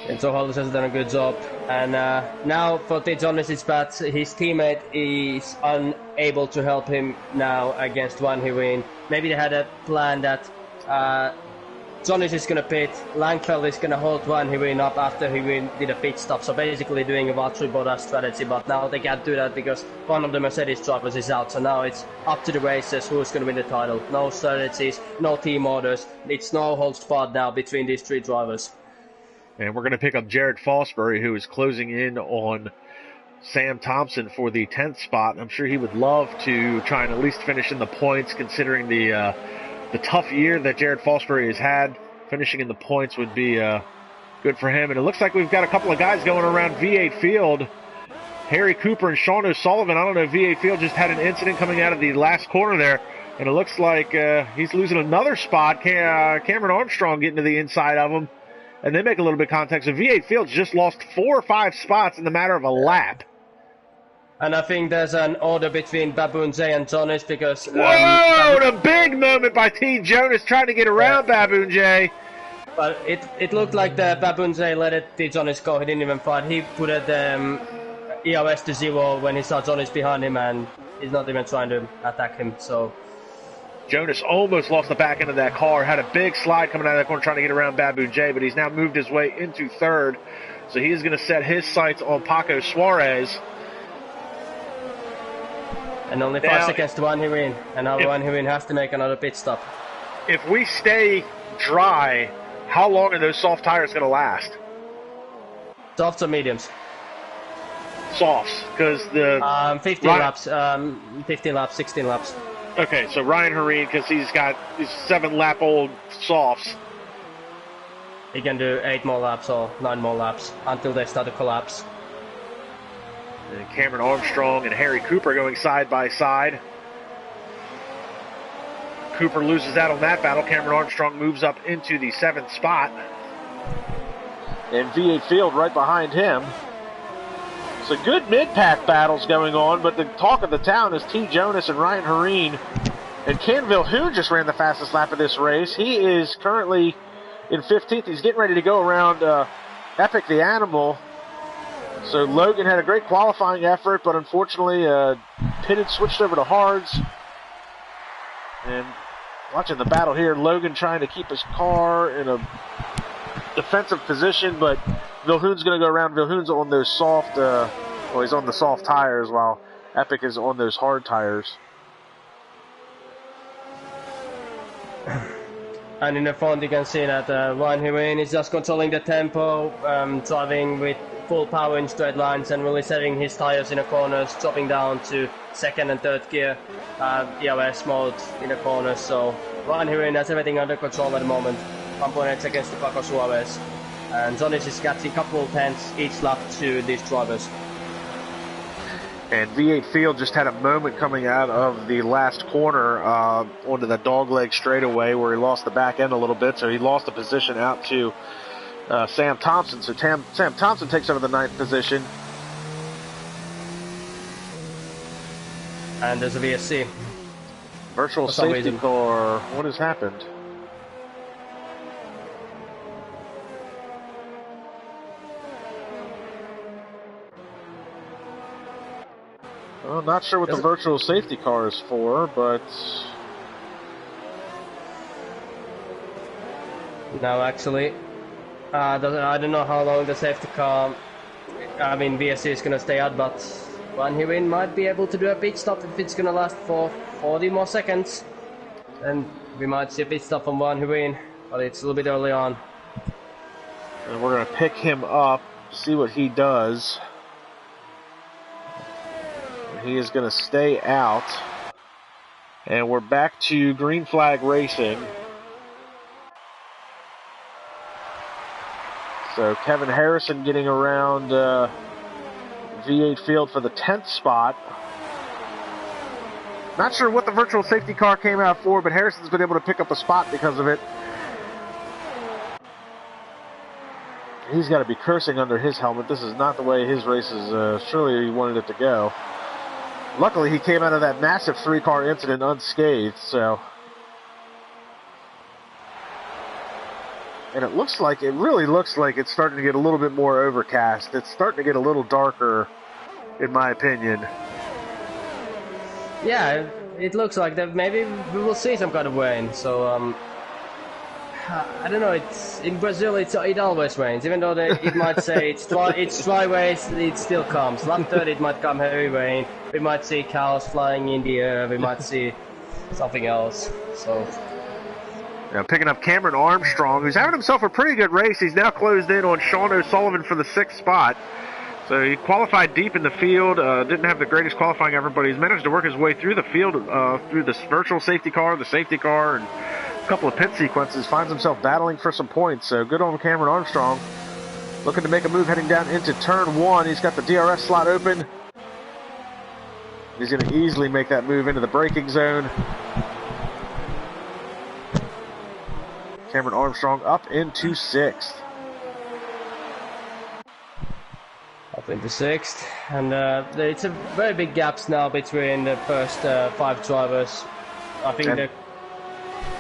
And so Hollis has done a good job. And now for T. Jonas, it's bad. His teammate is unable to help him now against Van Hireen. Maybe they had a plan that Jonas is going to pit, Langfeld is going to hold Van Hireen up after Hireen did a pit stop. So basically doing a Valtteri Bottas strategy, but now they can't do that because one of the Mercedes drivers is out. So now it's up to the racers who's going to win the title. No strategies, no team orders. It's no holds barred now between these 3 drivers. And we're going to pick up Jared Fosbury, who is closing in on Sam Thompson for the 10th spot. I'm sure he would love to try and at least finish in the points, considering the tough year that Jared Fosbury has had. Finishing in the points would be good for him. And it looks like we've got a couple of guys going around V8 Field. Harry Cooper and Sean O'Sullivan. I don't know if V8 Field just had an incident coming out of the last corner there. And it looks like he's losing another spot. Cameron Armstrong getting to the inside of him. And they make a little bit of contact. So V8 Fields just lost 4 or 5 spots in the matter of a lap. And I think there's an order between Baboon J and Jonas because... Whoa! A big moment by T. Jonas trying to get around Baboon J. But it looked like the Baboon J let it T. Jonas go. He didn't even fight. He put the EOS to 0 when he saw Jonas behind him, and he's not even trying to attack him. So Jonas almost lost the back end of that car. Had a big slide coming out of that corner trying to get around Baboon J, but he's now moved his way into 3rd. So he is going to set his sights on Paco Suarez. And only 5 seconds to Van Hireen. And now Van Hireen has to make another pit stop. If we stay dry, how long are those soft tires going to last? Softs or mediums? Softs, because the... 15 laps, 15 laps, 16 laps. Okay, so Ryan Hareen, because he's got these 7-lap-old softs. He can do 8 more laps or 9 more laps until they start to collapse. And Cameron Armstrong and Harry Cooper going side by side. Cooper loses out on that battle. Cameron Armstrong moves up into the 7th spot. And V8 Field right behind him. So good mid-pack battles going on, but the talk of the town is T. Jonas and Ryan Hareen. And Canville Hoon just ran the fastest lap of this race. He is currently in 15th. He's getting ready to go around Epic the Animal. So Logan had a great qualifying effort, but unfortunately pitted, switched over to hards. And watching the battle here, Logan trying to keep his car in a defensive position, but Vilhoen's going to go around. Vilhoen's on those soft, well, he's on the soft tires while Epic is on those hard tires. And in the front you can see that Ryan Hireen is just controlling the tempo, driving with full power in straight lines and really setting his tires in the corners, dropping down to second and third gear, ERS mode in the corners. So Ryan Hireen has everything under control at the moment. 1.8 seconds to Paco Suarez. And Zonis is catching a couple of tenths each lap to these drivers. And V8 Field just had a moment coming out of the last corner onto the dogleg straightaway where he lost the back end a little bit, so he lost the position out to Sam Thompson. So Sam Thompson takes over the 9th position. And there's a VSC. Virtual safety car. What has happened? Well, not sure what the virtual safety car is for, but... No, actually, I don't know how long the safety car, VSC is going to stay out, but Van Hireen might be able to do a pit stop if it's going to last for 40 more seconds. And we might see a pit stop from Van Hireen, but it's a little bit early on. And we're going to pick him up, see what he does. He is going to stay out. And we're back to green flag racing. So Kevin Harrison getting around V8 Field for the 10th spot. Not sure what the virtual safety car came out for, but Harrison's been able to pick up a spot because of it. He's got to be cursing under his helmet. This is not the way his race is. Surely he wanted it to go. Luckily, he came out of that massive 3-car incident unscathed, so. And it really looks like it's starting to get a little bit more overcast. It's starting to get a little darker, in my opinion. Yeah, it looks like that. Maybe we will see some kind of rain. So, I don't know. It's in Brazil. It always rains, even though it might say it's dry race. It still comes. Lap 30, it might come heavy rain. We might see cows flying in the air. We might see something else. So. Now picking up Cameron Armstrong, who's having himself a pretty good race. He's now closed in on Sean O'Sullivan for the 6th spot. So he qualified deep in the field, didn't have the greatest qualifying effort, but he's managed to work his way through the field, through this virtual safety car, the safety car, and a couple of pit sequences. Finds himself battling for some points. So good on Cameron Armstrong. Looking to make a move heading down into turn 1. He's got the DRS slot open. He's going to easily make that move into the braking zone. Cameron Armstrong up into 6th. Up into 6th. And it's a very big gaps now between the first 5 drivers. I think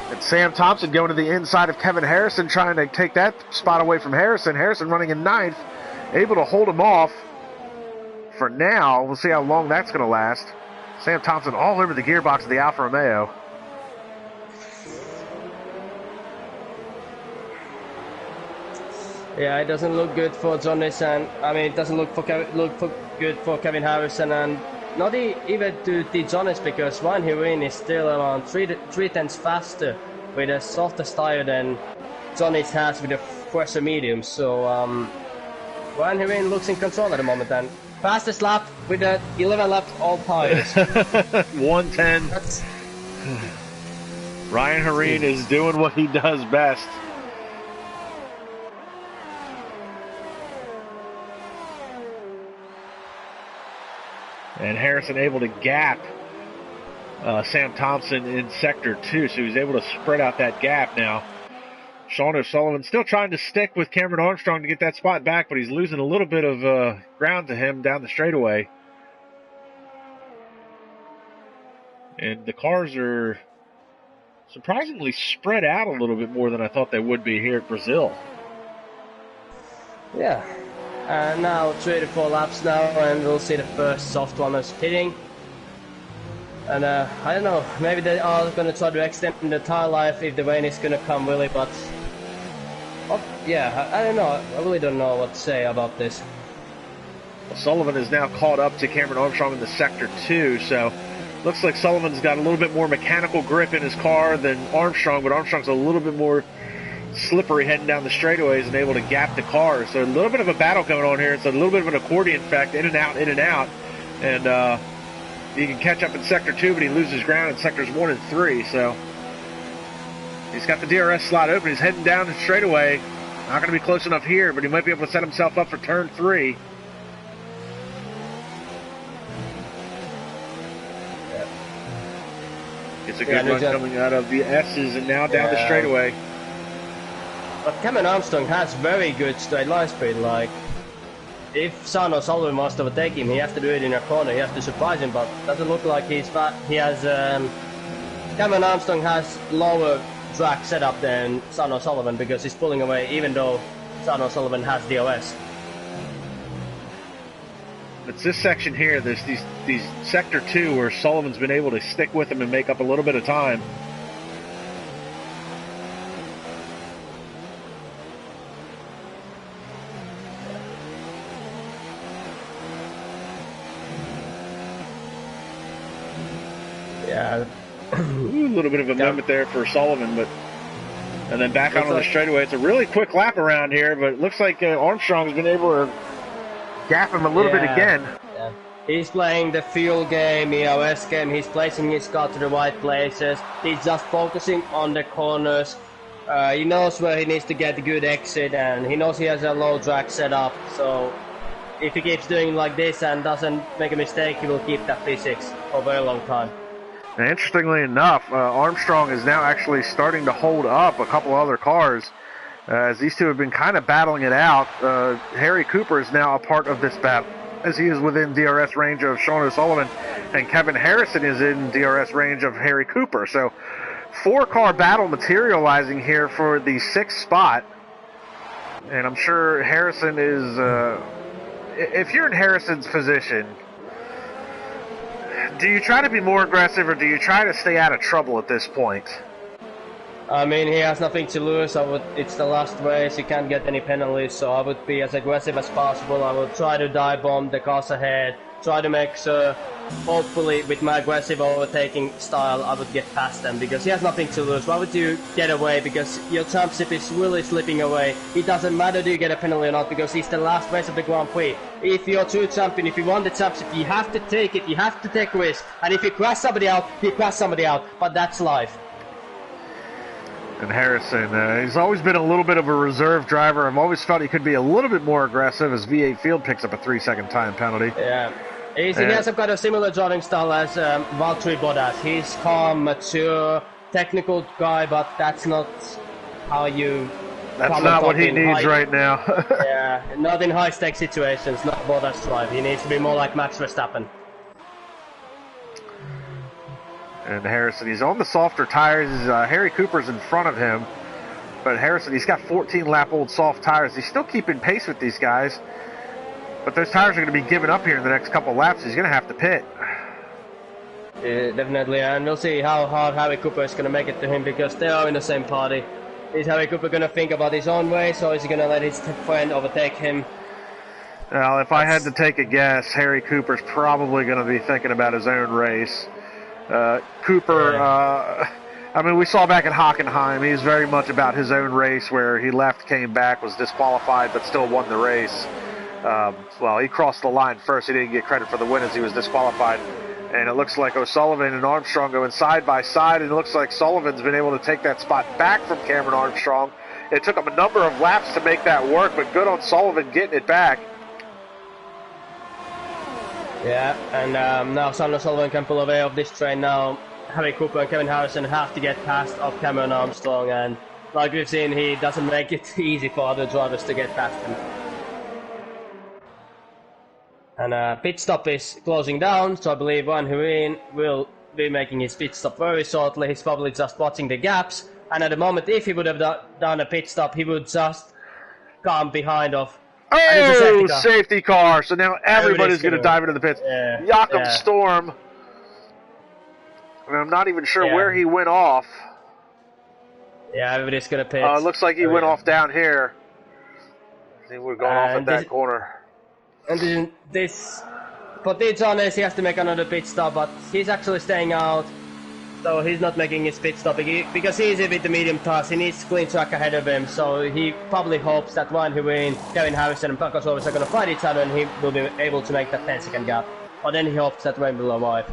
and Sam Thompson going to the inside of Kevin Harrison, trying to take that spot away from Harrison. Harrison running in 9th, able to hold him off for now. We'll see how long that's going to last. Sam Thompson all over the gearbox of the Alfa Romeo. Yeah, it doesn't look good for Jonas, and it doesn't look good for Kevin Harrison, and not even to Jonas, because Ryan Hireen is still around 3 tenths faster with a softest tire than Jonas has with a fresher medium. So Ryan Hireen looks in control at the moment, and fastest lap with the 11 lap all tires. 110. Ryan Hireen is doing what he does best. And Harrison able to gap Sam Thompson in Sector 2, so he's able to spread out that gap now. Sean O'Sullivan still trying to stick with Cameron Armstrong to get that spot back, but he's losing a little bit of ground to him down the straightaway. And the cars are surprisingly spread out a little bit more than I thought they would be here at Brazil. Yeah. Now 3 to 4 laps now, and we'll see the first soft runners pitting. And I don't know, maybe they are going to try to extend the tire life if the rain is going to come really, but yeah, I don't know, I really don't know what to say about this. Well, Sullivan is now caught up to Cameron Armstrong in the Sector 2, so looks like Sullivan's got a little bit more mechanical grip in his car than Armstrong, but Armstrong's a little bit more slippery heading down the straightaways and able to gap the car. So a little bit of a battle going on here. It's a little bit of an accordion effect, in and out, and he can catch up in Sector 2, but he loses ground in Sectors 1 and 3, so he's got the DRS slot open. He's heading down the straightaway. Not going to be close enough here, but he might be able to set himself up for turn 3. It's a good run coming out of the S's and now down the straightaway. But Cameron Armstrong has very good straight line speed. Like, if Sano Sullivan wants to overtake him, he has to do it in a corner. He has to surprise him, but doesn't look like he's fat. He has Cameron Armstrong has lower drag setup than Sano Sullivan because he's pulling away, even though Sano Sullivan has DOS. It's this section here, there's these Sector 2 where Sullivan's been able to stick with him and make up a little bit of time. Yeah. A little bit of a moment there for Sullivan, and then back out on the straightaway. It's a really quick lap around here, but it looks like Armstrong's been able to gap him a little bit again. Yeah. He's playing the fuel game, EOS game. He's placing his car to the right places. He's just focusing on the corners. He knows where he needs to get a good exit, and he knows he has a low drag setup. So if he keeps doing like this and doesn't make a mistake, he will keep that P6 for a very long time. And interestingly enough, Armstrong is now actually starting to hold up a couple other cars as these two have been kind of battling it out. Harry Cooper is now a part of this battle as he is within DRS range of Sean O'Sullivan, and Kevin Harrison is in DRS range of Harry Cooper. So 4-car battle materializing here for the 6th spot. And I'm sure Harrison is, if you're in Harrison's position, do you try to be more aggressive or do you try to stay out of trouble at this point? I mean, he has nothing to lose. It's the last race, he can't get any penalties, so I would be as aggressive as possible. I would try to dive bomb the cars ahead, try to make sure, hopefully with my aggressive overtaking style, I would get past them, because he has nothing to lose. Why would you get away? Because your championship is really slipping away. It doesn't matter do you get a penalty or not, because it's the last race of the Grand Prix. If you're a true champion, if you won the championship, you have to take it, you have to take risks. And if you crash somebody out, you crash somebody out, but that's life. And Harrison, he's always been a little bit of a reserve driver. I've always felt he could be a little bit more aggressive as V8 Field picks up a 3-second time penalty. Yeah. He has got a similar driving style as Valtteri Bottas. He's calm, mature, technical guy, but that's not how you... That's not what he needs right now. Yeah, not in high-stake situations, not Bottas drive. He needs to be more like Max Verstappen. And Harrison, he's on the softer tires. Harry Cooper's in front of him. But Harrison, he's got 14-lap-old soft tires. He's still keeping pace with these guys. But those tires are going to be giving up here in the next couple of laps. He's going to have to pit. Yeah, definitely. And we'll see how hard Harry Cooper is going to make it to him, because they are in the same party. Is Harry Cooper going to think about his own race, or is he going to let his friend overtake him? Well, if I had to take a guess, Harry Cooper's probably going to be thinking about his own race. Cooper, I mean, we saw back at Hockenheim, he's very much about his own race, where he left, came back, was disqualified, but still won the race. Well, he crossed the line first. He didn't get credit for the win as he was disqualified. And it looks like O'Sullivan and Armstrong going side by side, and it looks like Sullivan's been able to take that spot back from Cameron Armstrong. It took him a number of laps to make that work, but good on Sullivan getting it back. Yeah, and now Sano Sullivan can pull away of this train now. Harry Cooper and Kevin Harrison have to get past of Cameron Armstrong, and like we've seen, he doesn't make it easy for other drivers to get past him. And pit stop is closing down, so I believe Ryan Hereen will be making his pit stop very shortly. He's probably just watching the gaps. And at the moment, if he would have done a pit stop, he would just come behind of. Oh, safety car. So now everybody's going to dive into the pits. Yeah, Jakob Storm. And I'm not even sure where he went off. Yeah, everybody's going to pit. It looks like he went off down here. He would have gone off at that corner. And this, but it's honest, he has to make another pit stop, but he's actually staying out. So he's not making his pit stop because he's with the medium tires. He needs clean track ahead of him, so he probably hopes that Ryan Huyn, Kevin Harrison and Paco Suarez are going to fight each other and he will be able to make that 10-second gap. Or then he hopes that Wayne will arrive.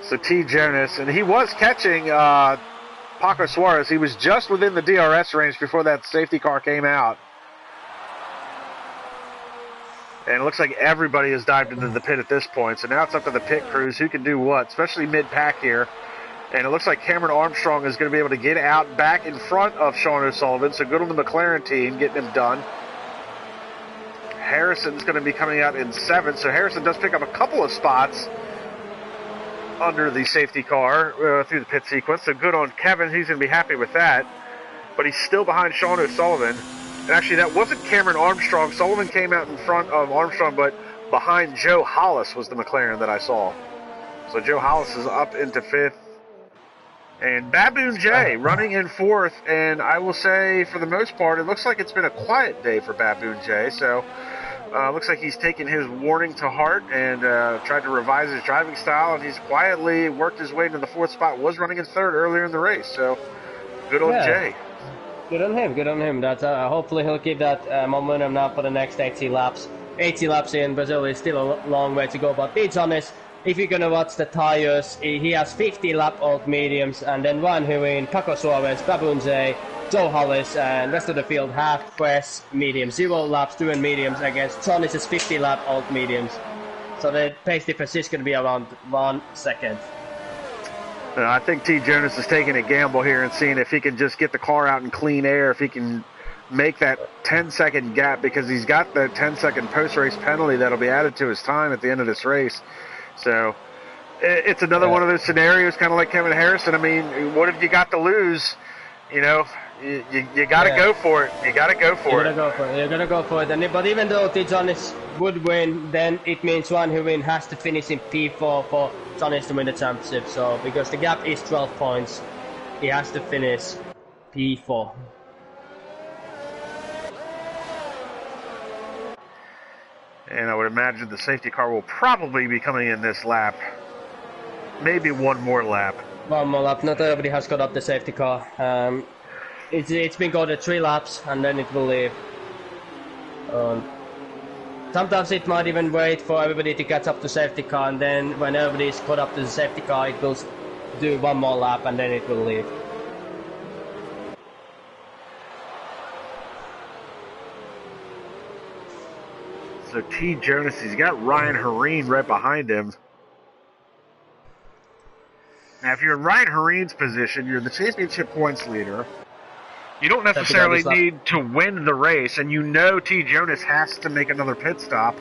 So T. Jonas, and he was catching Paco Suarez. He was just within the DRS range before that safety car came out. And it looks like everybody has dived into the pit at this point. So now it's up to the pit crews who can do what, especially mid-pack here. And it looks like Cameron Armstrong is going to be able to get out back in front of Sean O'Sullivan. So good on the McLaren team getting him done. Harrison's going to be coming out in 7th. So Harrison does pick up a couple of spots under the safety car through the pit sequence. So good on Kevin. He's going to be happy with that. But he's still behind Sean O'Sullivan. And actually, that wasn't Cameron Armstrong. Sullivan came out in front of Armstrong, but behind Joe Hollis was the McLaren that I saw. So Joe Hollis is up into 5th. And Baboon J running in 4th. And I will say, for the most part, it looks like it's been a quiet day for Baboon J. So looks like he's taken his warning to heart and tried to revise his driving style. And he's quietly worked his way into the 4th spot. Was running in 3rd earlier in the race. So good on Jay. Good on him, good on him. That's hopefully he'll keep that momentum now for the next 80 laps. 80 laps in Brazil is still a long way to go, but be honest, if you're gonna watch the tires, he has 50 lap old mediums, and then Ryan Huyn, Paco Suarez, Baboon J, Joe Hollis, and rest of the field have fresh mediums. 0 laps doing mediums against Johnny's 50 lap old mediums. So the pace difference is gonna be around 1 second. I think T. Jonas is taking a gamble here and seeing if he can just get the car out in clean air, if he can make that 10-second gap, because he's got the 10-second post-race penalty that'll be added to his time at the end of this race. So it's another one of those scenarios, kind of like Kevin Harrison. I mean, what have you got to lose? You know, you got to go for it. You got to go for it. You're going to go for it. But even though T. Jonas would win, then it means Ryan Huyn has to finish in P4 for Jonas to win the championship. So because the gap is 12 points, he has to finish P4. And I would imagine the safety car will probably be coming in this lap. Maybe one more lap. One more lap. Not everybody has got up the safety car. It's been going to 3 laps and then it will leave. Sometimes it might even wait for everybody to catch up to safety car, and then when everybody is caught up to the safety car, it will do one more lap and then it will leave. So T. Jonas, he's got Ryan Huyn right behind him. Now, if you're in Ryan Huyn's position, you're the championship points leader. You don't necessarily need to win the race, and you know T. Jonas has to make another pit stop.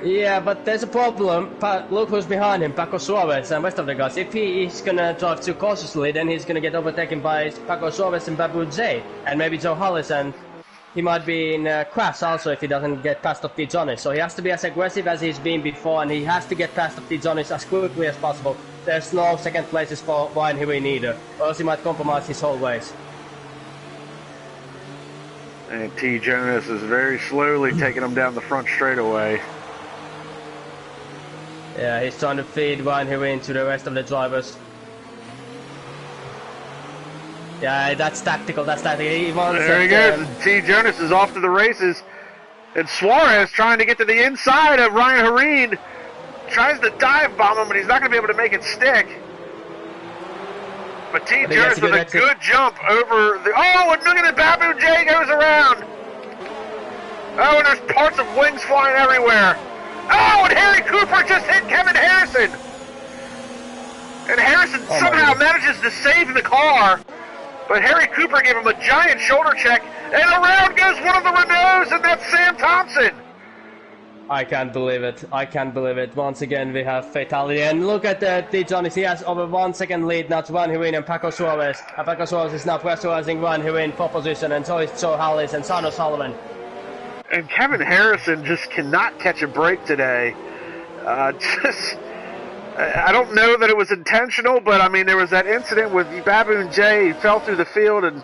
Yeah, but there's a problem. Look who's behind him, Paco Suarez and rest of the guys. If he is going to drive too cautiously, then he's going to get overtaken by Paco Suarez and Baboon J, and maybe Joe Hollis, and he might be in a crash also if he doesn't get past T. Jonas. So he has to be as aggressive as he's been before, and he has to get past T. Jonas as quickly as possible. There's no second places for Ryan Huyn either, or else he might compromise his whole race. And T. Jonas is very slowly taking him down the front straightaway. Yeah, he's trying to feed Ryan Huyn to the rest of the drivers. Yeah, that's tactical, that's tactical. There he goes. T. Jonas is off to the races. And Suarez trying to get to the inside of Ryan Huyn. Tries to dive bomb him, but he's not going to be able to make it stick. But T. Jonas with a good jump over the... Oh, and look at it, Baboon J goes around. Oh, and there's parts of wings flying everywhere. Oh, and Harry Cooper just hit Kevin Harrison. And Harrison somehow manages to save the car. But Harry Cooper gave him a giant shoulder check. And around goes one of the Renaults, and that's Sam Thompson. I can't believe it. I can't believe it. Once again, we have fatality. And look at Johnny's. He has over 1 second lead now to Juan Huyn and Paco Suarez. And Paco Suarez is now pressurizing Juan Huyn for position. And so is Joe Hallis and Sano Sullivan. And Kevin Harrison just cannot catch a break today. I don't know that it was intentional, but I mean, there was that incident with Baboon J. He fell through the field and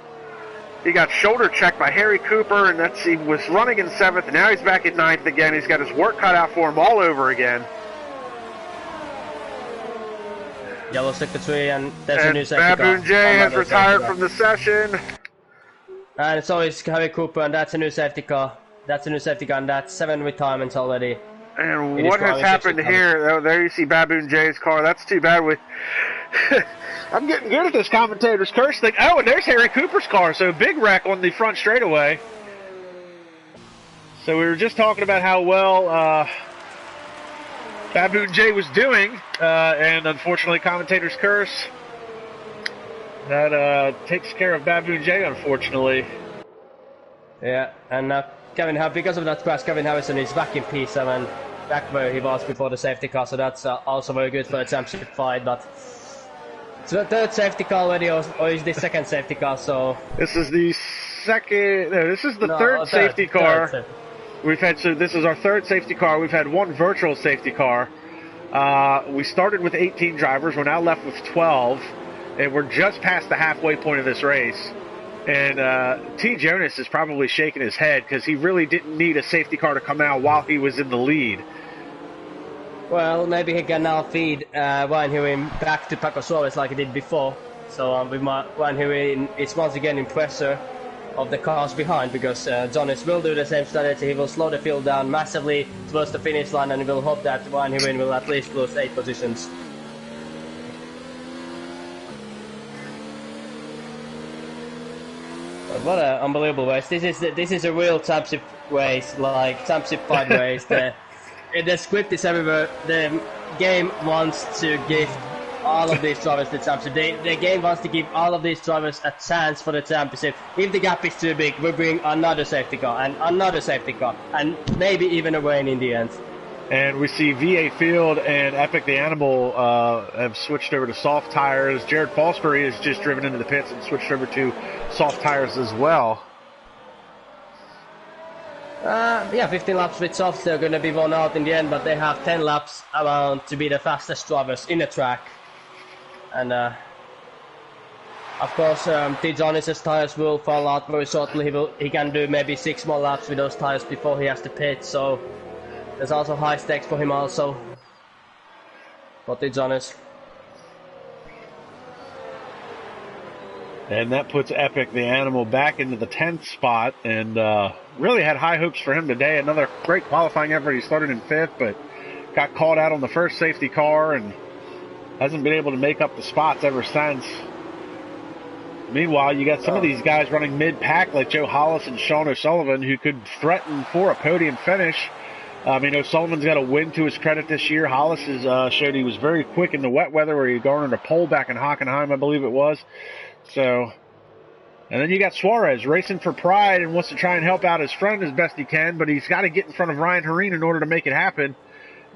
he got shoulder checked by Harry Cooper, and he was running in 7th, and now he's back at 9th again. He's got his work cut out for him all over again. Yellow secretary, and there's a new safety car. Baboon J has retired from the session. And so is Harry Cooper, and that's a new safety car. That's a new safety car, and that's 7 retirements already. And what has happened here? Oh, there you see Baboon J's car. That's too bad. I'm getting good at this commentator's curse thing. Oh, and there's Harry Cooper's car. So big wreck on the front straightaway. So we were just talking about how well Baboon J was doing, and unfortunately, commentator's curse that takes care of Baboon J, unfortunately. Yeah, and because of that crash, Kevin Harrison is back in P7, back where he was before the safety car, so that's also very good for a championship fight. But it's the third safety car already, or is the second safety car? So this is the second. No, this is the third safety car. This is our third safety car. We've had one virtual safety car. We started with 18 drivers. We're now left with 12, and we're just past the halfway point of this race. And T. Jonas is probably shaking his head because he really didn't need a safety car to come out while he was in the lead. Well, maybe he can now feed Ryan Huyn back to Paco Suarez like he did before. So Ryan Huyn is once again in pressure of the cars behind, because Jonas will do the same strategy. He will slow the field down massively towards the finish line, and he will hope that Ryan Huyn will at least lose 8 positions. What an unbelievable race. This is a real championship race, like championship fight race. The script is everywhere. The game wants to give all of these drivers the championship. The game wants to give all of these drivers a chance for the championship. If the gap is too big, we'll bring another safety car and another safety car, and maybe even a rain in the end. And we see VA Field and Epic the Animal have switched over to soft tires. Jared Fosbury has just driven into the pits and switched over to soft tires as well. Yeah, 15 laps with softs. They're going to be won out in the end, but they have 10 laps around to be the fastest drivers in the track. And of course, T. Jonas' tires will fall out very shortly. He can do maybe 6 more laps with those tires before he has to pit. So there's also high stakes for him also. For T. Jonas. And that puts Epic the Animal back into the 10th spot, and really had high hopes for him today. Another great qualifying effort. He started in 5th, but got called out on the first safety car and hasn't been able to make up the spots ever since. Meanwhile, you got some of these guys running mid-pack like Joe Hollis and Sean O'Sullivan, who could threaten for a podium finish. I mean, O'Sullivan's got a win to his credit this year. Hollis has showed he was very quick in the wet weather, where he garnered a pole back in Hockenheim, I believe it was. So, and then you got Suarez racing for pride and wants to try and help out his friend as best he can, but he's got to get in front of Ryan Huyn in order to make it happen.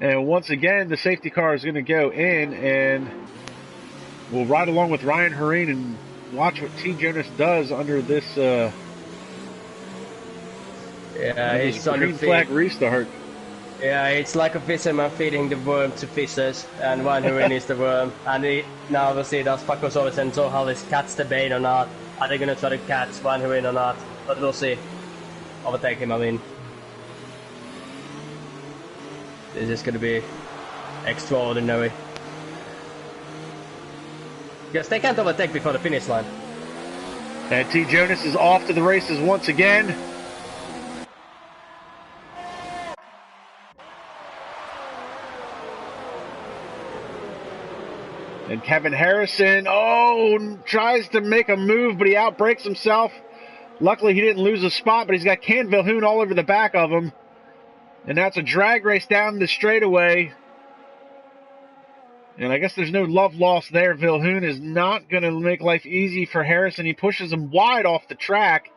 And once again, the safety car is going to go in, and we'll ride along with Ryan Huyn and watch what T. Jonas does under this he's green flag restart. Yeah, it's like a fisherman feeding the worm to fishes, and Ryan Huyn is the worm. And now we'll see, does Paco Suarez and Joe Hallis catch the bait or not? Are they going to try to catch Ryan Huyn or not? But we'll see. Overtake him, I mean. This is going to be extraordinary. Because they can't overtake before the finish line. And T. Jonas is off to the races once again. And Kevin Harrison, tries to make a move, but he outbrakes himself. Luckily, he didn't lose a spot, but he's got Ken Vilhoen all over the back of him. And that's a drag race down the straightaway. And I guess there's no love lost there. Vilhoen is not going to make life easy for Harrison. He pushes him wide off the track.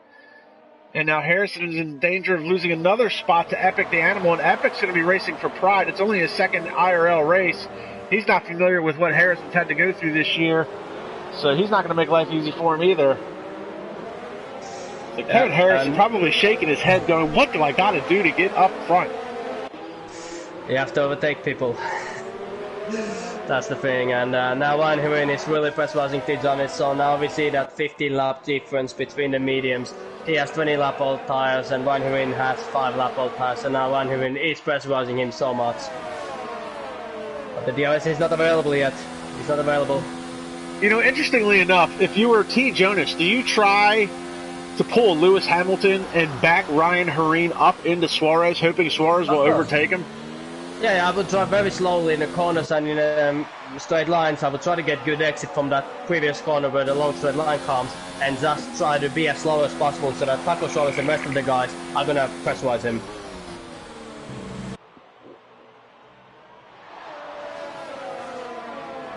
And now Harrison is in danger of losing another spot to Epic the Animal, and Epic's going to be racing for Pride. It's only his second IRL race. He's not familiar with what Harrison's had to go through this year, so he's not going to make life easy for him either. So Kevin Harrison probably shaking his head going, what do I got to do to get up front? You have to overtake people. That's the thing, and now Van Huyn is really pressurizing Tijonis, so now we see that 15 lap difference between the mediums. He has 20 lap old tires and Van Huyn has 5 lap old tires, and now Van Huyn is pressurizing him so much. But the DRS is not available yet. It's not available. You know, interestingly enough, if you were T. Jonas, do you try to pull Lewis Hamilton and back Ryan Hereen up into Suarez, hoping Suarez will overtake him? Yeah, I would drive very slowly in the corners and in straight lines. I would try to get good exit from that previous corner where the long straight line comes and just try to be as slow as possible so that Paco Suarez and the rest of the guys are going to pressurize him.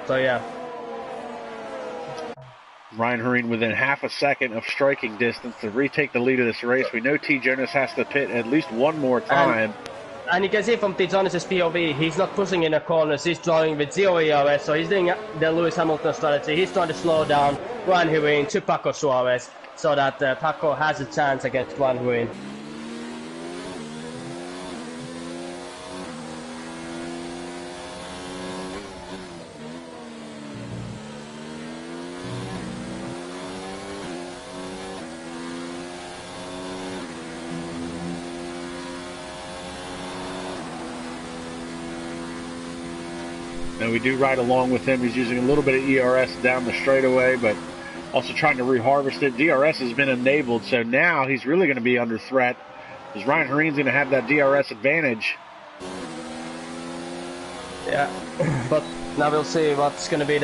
So yeah. Ryan Hereen within half a second of striking distance to retake the lead of this race. We know T. Jonas has to pit at least one more time. And you can see from T. Jonas' POV, he's not pushing in the corners, he's driving with 0 ERS, so he's doing the Lewis Hamilton strategy. He's trying to slow down Ryan Hereen to Paco Suarez so that Paco has a chance against Ryan Hereen. And we do ride along with him. He's using a little bit of ERS down the straightaway, but also trying to reharvest it. DRS has been enabled, so now he's really going to be under threat, because Ryan Hereen's going to have that DRS advantage. Yeah, but now we'll see what's going to be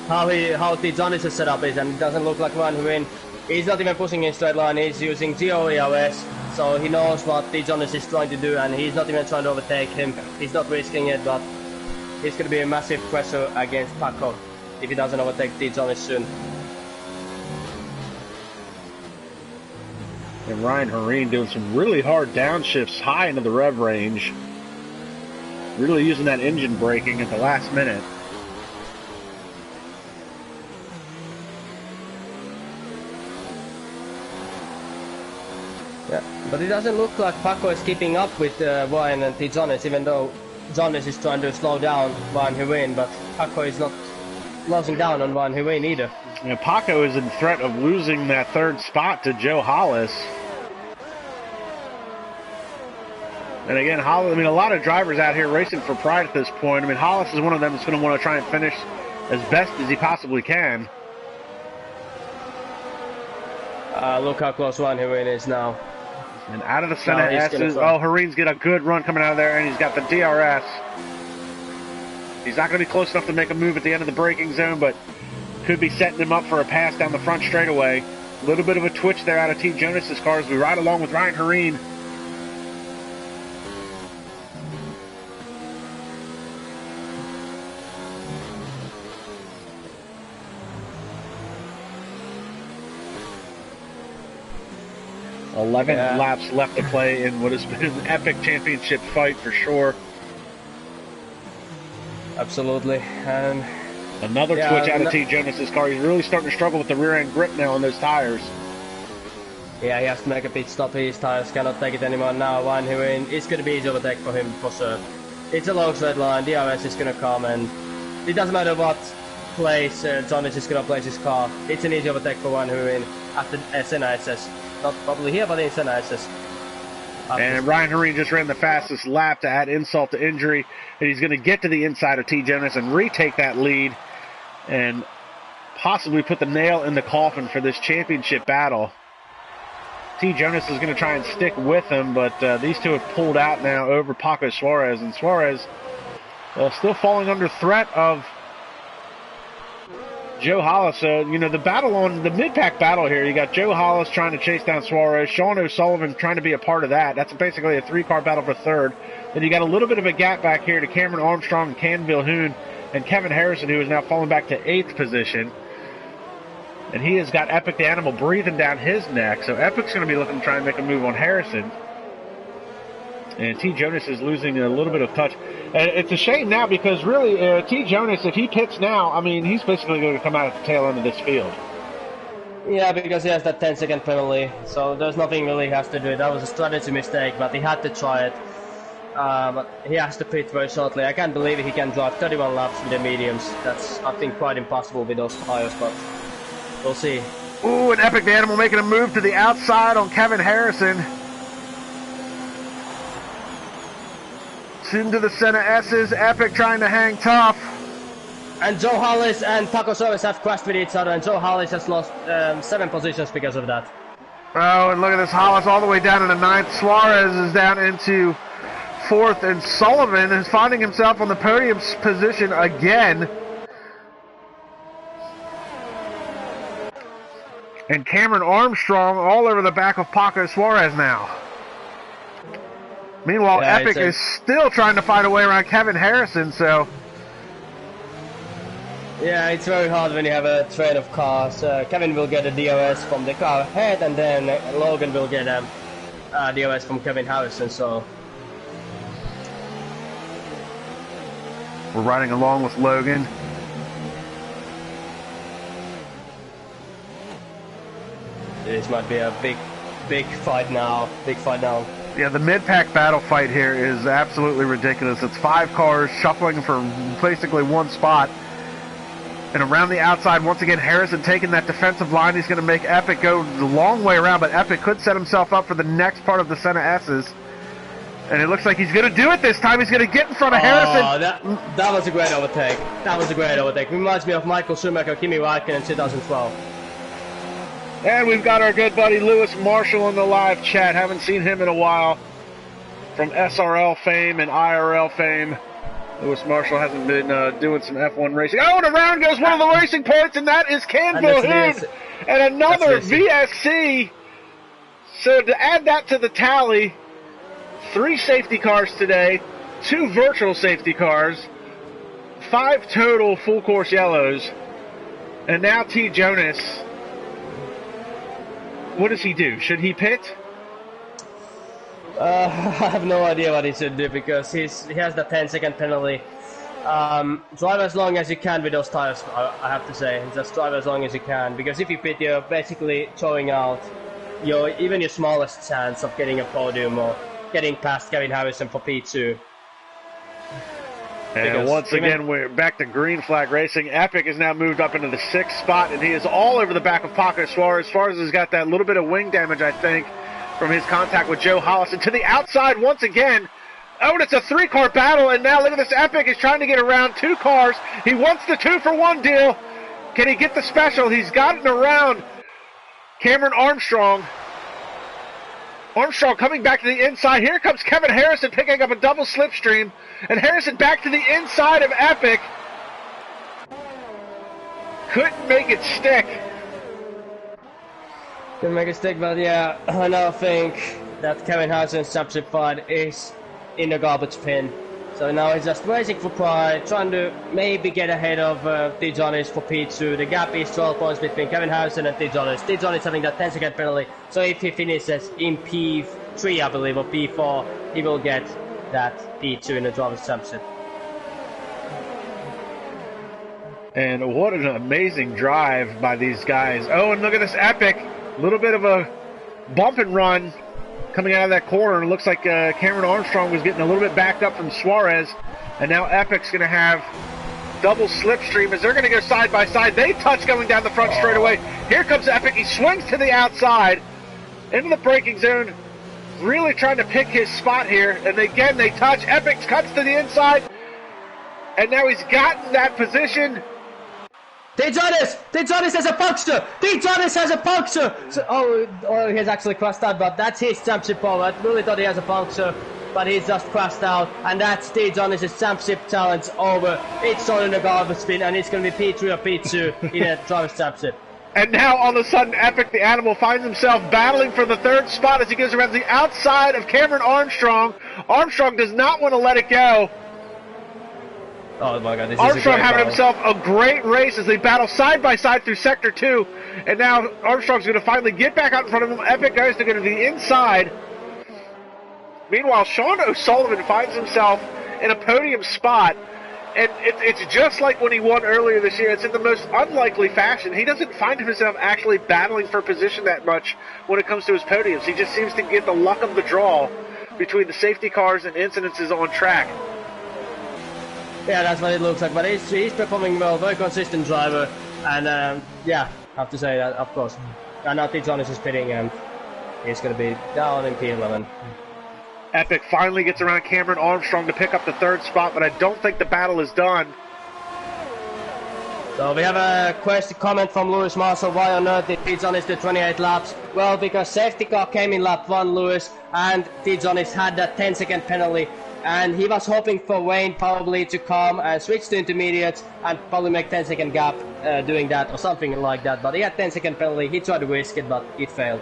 how T. Jonas' setup is, and it doesn't look like Ryan Hereen. He's not even pushing in straight line, he's using 0 ERS, so he knows what T. Jonas is trying to do, and he's not even trying to overtake him. He's not risking it, but it's going to be a massive pressure against Paco if he doesn't overtake T. Jonas soon. And Ryan Hereen doing some really hard downshifts high into the rev range. Really using that engine braking at the last minute. Yeah, but it doesn't look like Paco is keeping up with Ryan and T. Jonas, even though Jonas is trying to slow down Van Huyn, but Paco is not closing down on Van Huyn either. You know, Paco is in threat of losing that third spot to Joe Hollis. And again, Hollis, I mean, a lot of drivers out here racing for Pride at this point. I mean, Hollis is one of them that's going to want to try and finish as best as he possibly can. Look how close Van Huyn is now. And out of the center S's. Oh, Hereen's got a good run coming out of there, and he's got the DRS. He's not going to be close enough to make a move at the end of the braking zone, but could be setting him up for a pass down the front straightaway. A little bit of a twitch there out of T. Jonas' car as we ride along with Ryan Hereen. Eleven laps left to play in what has been an epic championship fight for sure. Absolutely. And another twitch out of T. Jonas' car. He's really starting to struggle with the rear end grip now on those tires. Yeah, he has to make a pit stop. His tires cannot take it anymore now. Van Huyn, it's going to be easy overtake for him for sure. It's a long straight line. DRS is going to come, and it doesn't matter what place Jonas is going to place his car. It's an easy overtake for Van Huyn after SNISS. Not probably here, but in SNISS. And Ryan Hereen just ran the fastest lap to add insult to injury, and he's going to get to the inside of T. Jonas and retake that lead and possibly put the nail in the coffin for this championship battle. T. Jonas is going to try and stick with him, but these two have pulled out now over Paco Suarez, and Suarez still falling under threat of Joe Hollis. You know, the battle on the mid-pack battle here, you got Joe Hollis trying to chase down Suarez, Sean O'Sullivan trying to be a part of that. That's basically a three-car battle for third. Then you got a little bit of a gap back here to Cameron Armstrong and Canville Hoon and Kevin Harrison, who is now falling back to 8th position. And he has got Epic the Animal breathing down his neck. So Epic's going to be looking to try and make a move on Harrison. And T. Jonas is losing a little bit of touch. And it's a shame now because really, T. Jonas, if he pits now, I mean, he's basically going to come out at the tail end of this field. Yeah, because he has that 10-second penalty, so there's nothing really he has to do. That was a strategy mistake, but he had to try it. But he has to pit very shortly. I can't believe he can drive 31 laps with the mediums. That's, I think, quite impossible with those tires, but we'll see. Ooh, and Epic the Animal making a move to the outside on Kevin Harrison. Into the center S's, Epic trying to hang tough. And Joe Hollis and Taco Service have crashed with each other, and Joe Hollis has lost 7 positions because of that. Oh, and look at this, Hollis all the way down into 9th. Suarez is down into 4th, and Sullivan is finding himself on the podium position again. And Cameron Armstrong all over the back of Paco Suarez now. Meanwhile, yeah, Epic is still trying to find a way around Kevin Harrison, so... Yeah, it's very hard when you have a train of cars. Kevin will get a DOS from the car ahead, and then Logan will get a DOS from Kevin Harrison, so... We're riding along with Logan. This might be a big fight now. Big fight now. Yeah, the mid-pack battle fight here is absolutely ridiculous. It's 5 cars shuffling for basically one spot. And around the outside, once again, Harrison taking that defensive line. He's going to make Epic go the long way around, but Epic could set himself up for the next part of the center S's. And it looks like he's going to do it this time. He's going to get in front of Harrison. That was a great overtake. That was a great overtake. Reminds me of Michael Schumacher, Kimi Räikkönen in 2012. And we've got our good buddy Lewis Marshall in the live chat. Haven't seen him in a while. From SRL fame and IRL fame. Lewis Marshall hasn't been doing some F1 racing. Oh, and around goes one of the racing points, and that is Canville Hood. And another VSC. So to add that to the tally, 3 safety cars today, 2 virtual safety cars, 5 total full course yellows, and now T. Jonas. What does he do? Should he pit? I have no idea what he should do because he has the 10-second penalty. Drive as long as you can with those tires, I have to say. Just drive as long as you can, because if you pit, you're basically throwing out even your smallest chance of getting a podium or getting past Kevin Harrison for P2. And once again, we're back to green flag racing. Epic has now moved up into the 6th spot, and he is all over the back of Paco Suarez. Suarez has got that little bit of wing damage, I think, from his contact with Joe Hollis. And to the outside once again. Oh, and it's a 3-car battle, and now look at this. Epic is trying to get around 2 cars. He wants the 2-for-1 deal. Can he get the special? He's gotten around Cameron Armstrong. Armstrong coming back to the inside. Here comes Kevin Harrison picking up a double slipstream. And Harrison back to the inside of Epic. Couldn't make it stick. Couldn't make it stick, but yeah, I now think that Kevin Harrison's championship fight is in the garbage bin. So now he's just racing for pride, trying to maybe get ahead of T. Jonas for P2. The gap is 12 points between Kevin Harrison and T. Jonas. T. Jonas having that 10-second penalty, so if he finishes in P3, I believe, or P4, he will get that P2 in the Drivers' Championship. And what an amazing drive by these guys. Oh, and look at this Epic. A little bit of a bump and run coming out of that corner. It looks like Cameron Armstrong was getting a little bit backed up from Suarez. And now Epic's going to have double slipstream as they're going to go side by side. They touch going down the front straightaway. Here comes Epic. He swings to the outside into the braking zone. Really trying to pick his spot here. And again, they touch. Epic cuts to the inside. And now he's gotten that position. T. Jonas has a puncture! T. Jonas has a puncture! So, he has actually crashed out, but that's his championship pole. I really thought he has a puncture, but he's just crashed out. And that's T. Jonas' championship challenge over. It's all in the garbage bin, and it's going to be P3 or P2 in a driver's championship. And now, all of a sudden, Epic the Animal finds himself battling for the 3rd spot as he goes around the outside of Cameron Armstrong. Armstrong does not want to let it go. Oh my god, this Armstrong is a great having battle. himself a great race as they battle side by side through Sector 2. And now Armstrong's going to finally get back out in front of him. Epic goes to go to the inside. Meanwhile, Sean O'Sullivan finds himself in a podium spot. And it's just like when he won earlier this year. It's in the most unlikely fashion. He doesn't find himself actually battling for position that much when it comes to his podiums. He just seems to get the luck of the draw between the safety cars and incidences on track. Yeah, that's what it looks like. But he's performing well, very consistent driver. And yeah, I have to say that, of course. And now Jonas is pitting and he's going to be down in P11. Epic finally gets around Cameron Armstrong to pick up the third spot, but I don't think the battle is done. So we have a comment from Lewis Marshall. Why on earth did Jonas do 28 laps? Well, because safety car came in lap 1, Lewis, and Jonas had that 10-second penalty. And he was hoping for Wayne probably to come and switch to intermediates and probably make 10-second gap doing that or something like that. But he had 10-second penalty. He tried to risk it, but it failed.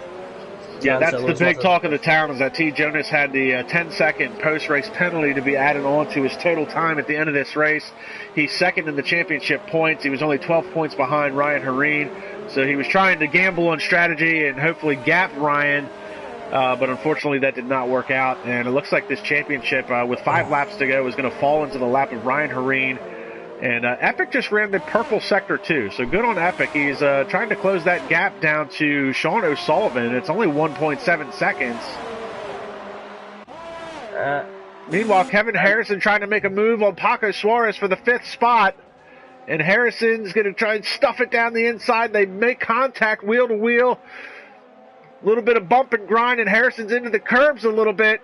Yeah, that's the big talk of the town, is that T. Jonas had the 10-second post-race penalty to be added on to his total time at the end of this race. He's second in the championship points. He was only 12 points behind Ryan Hareen, so he was trying to gamble on strategy and hopefully gap Ryan, but unfortunately that did not work out. And it looks like this championship, with 5 laps to go, is going to fall into the lap of Ryan Hareen. And Epic just ran the purple sector too, so good on Epic. He's trying to close that gap down to Sean O'Sullivan. It's only 1.7 seconds. Meanwhile, Kevin Harrison trying to make a move on Paco Suarez for the 5th spot. And Harrison's going to try and stuff it down the inside. They make contact wheel to wheel. A little bit of bump and grind, and Harrison's into the curbs a little bit.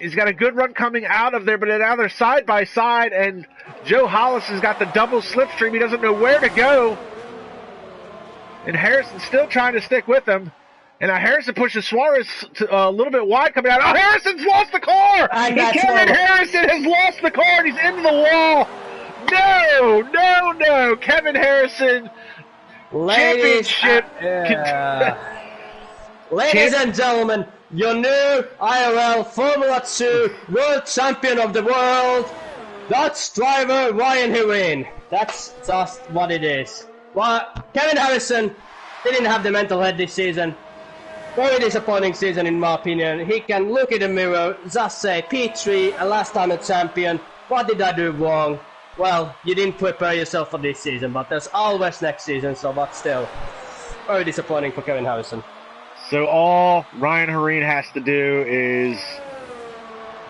He's got a good run coming out of there, but now they're side by side, and Joe Hollis has got the double slipstream. He doesn't know where to go. And Harrison's still trying to stick with him. And now Harrison pushes Suarez a little bit wide coming out. Oh, Harrison's lost the car! And Kevin Harrison has lost the car, and he's into the wall. No. Kevin Harrison, championship. Ladies and gentlemen, your new IRL Formula 2 World Champion of the World, Dutch driver Ryan Hareen. That's just what it is. Well, Kevin Harrison didn't have the mental head this season. Very disappointing season in my opinion. He can look in the mirror, just say, P3, a last time a champion. What did I do wrong? Well, you didn't prepare yourself for this season, but there's always next season, so but still. Very disappointing for Kevin Harrison. So all Ryan Hareen has to do is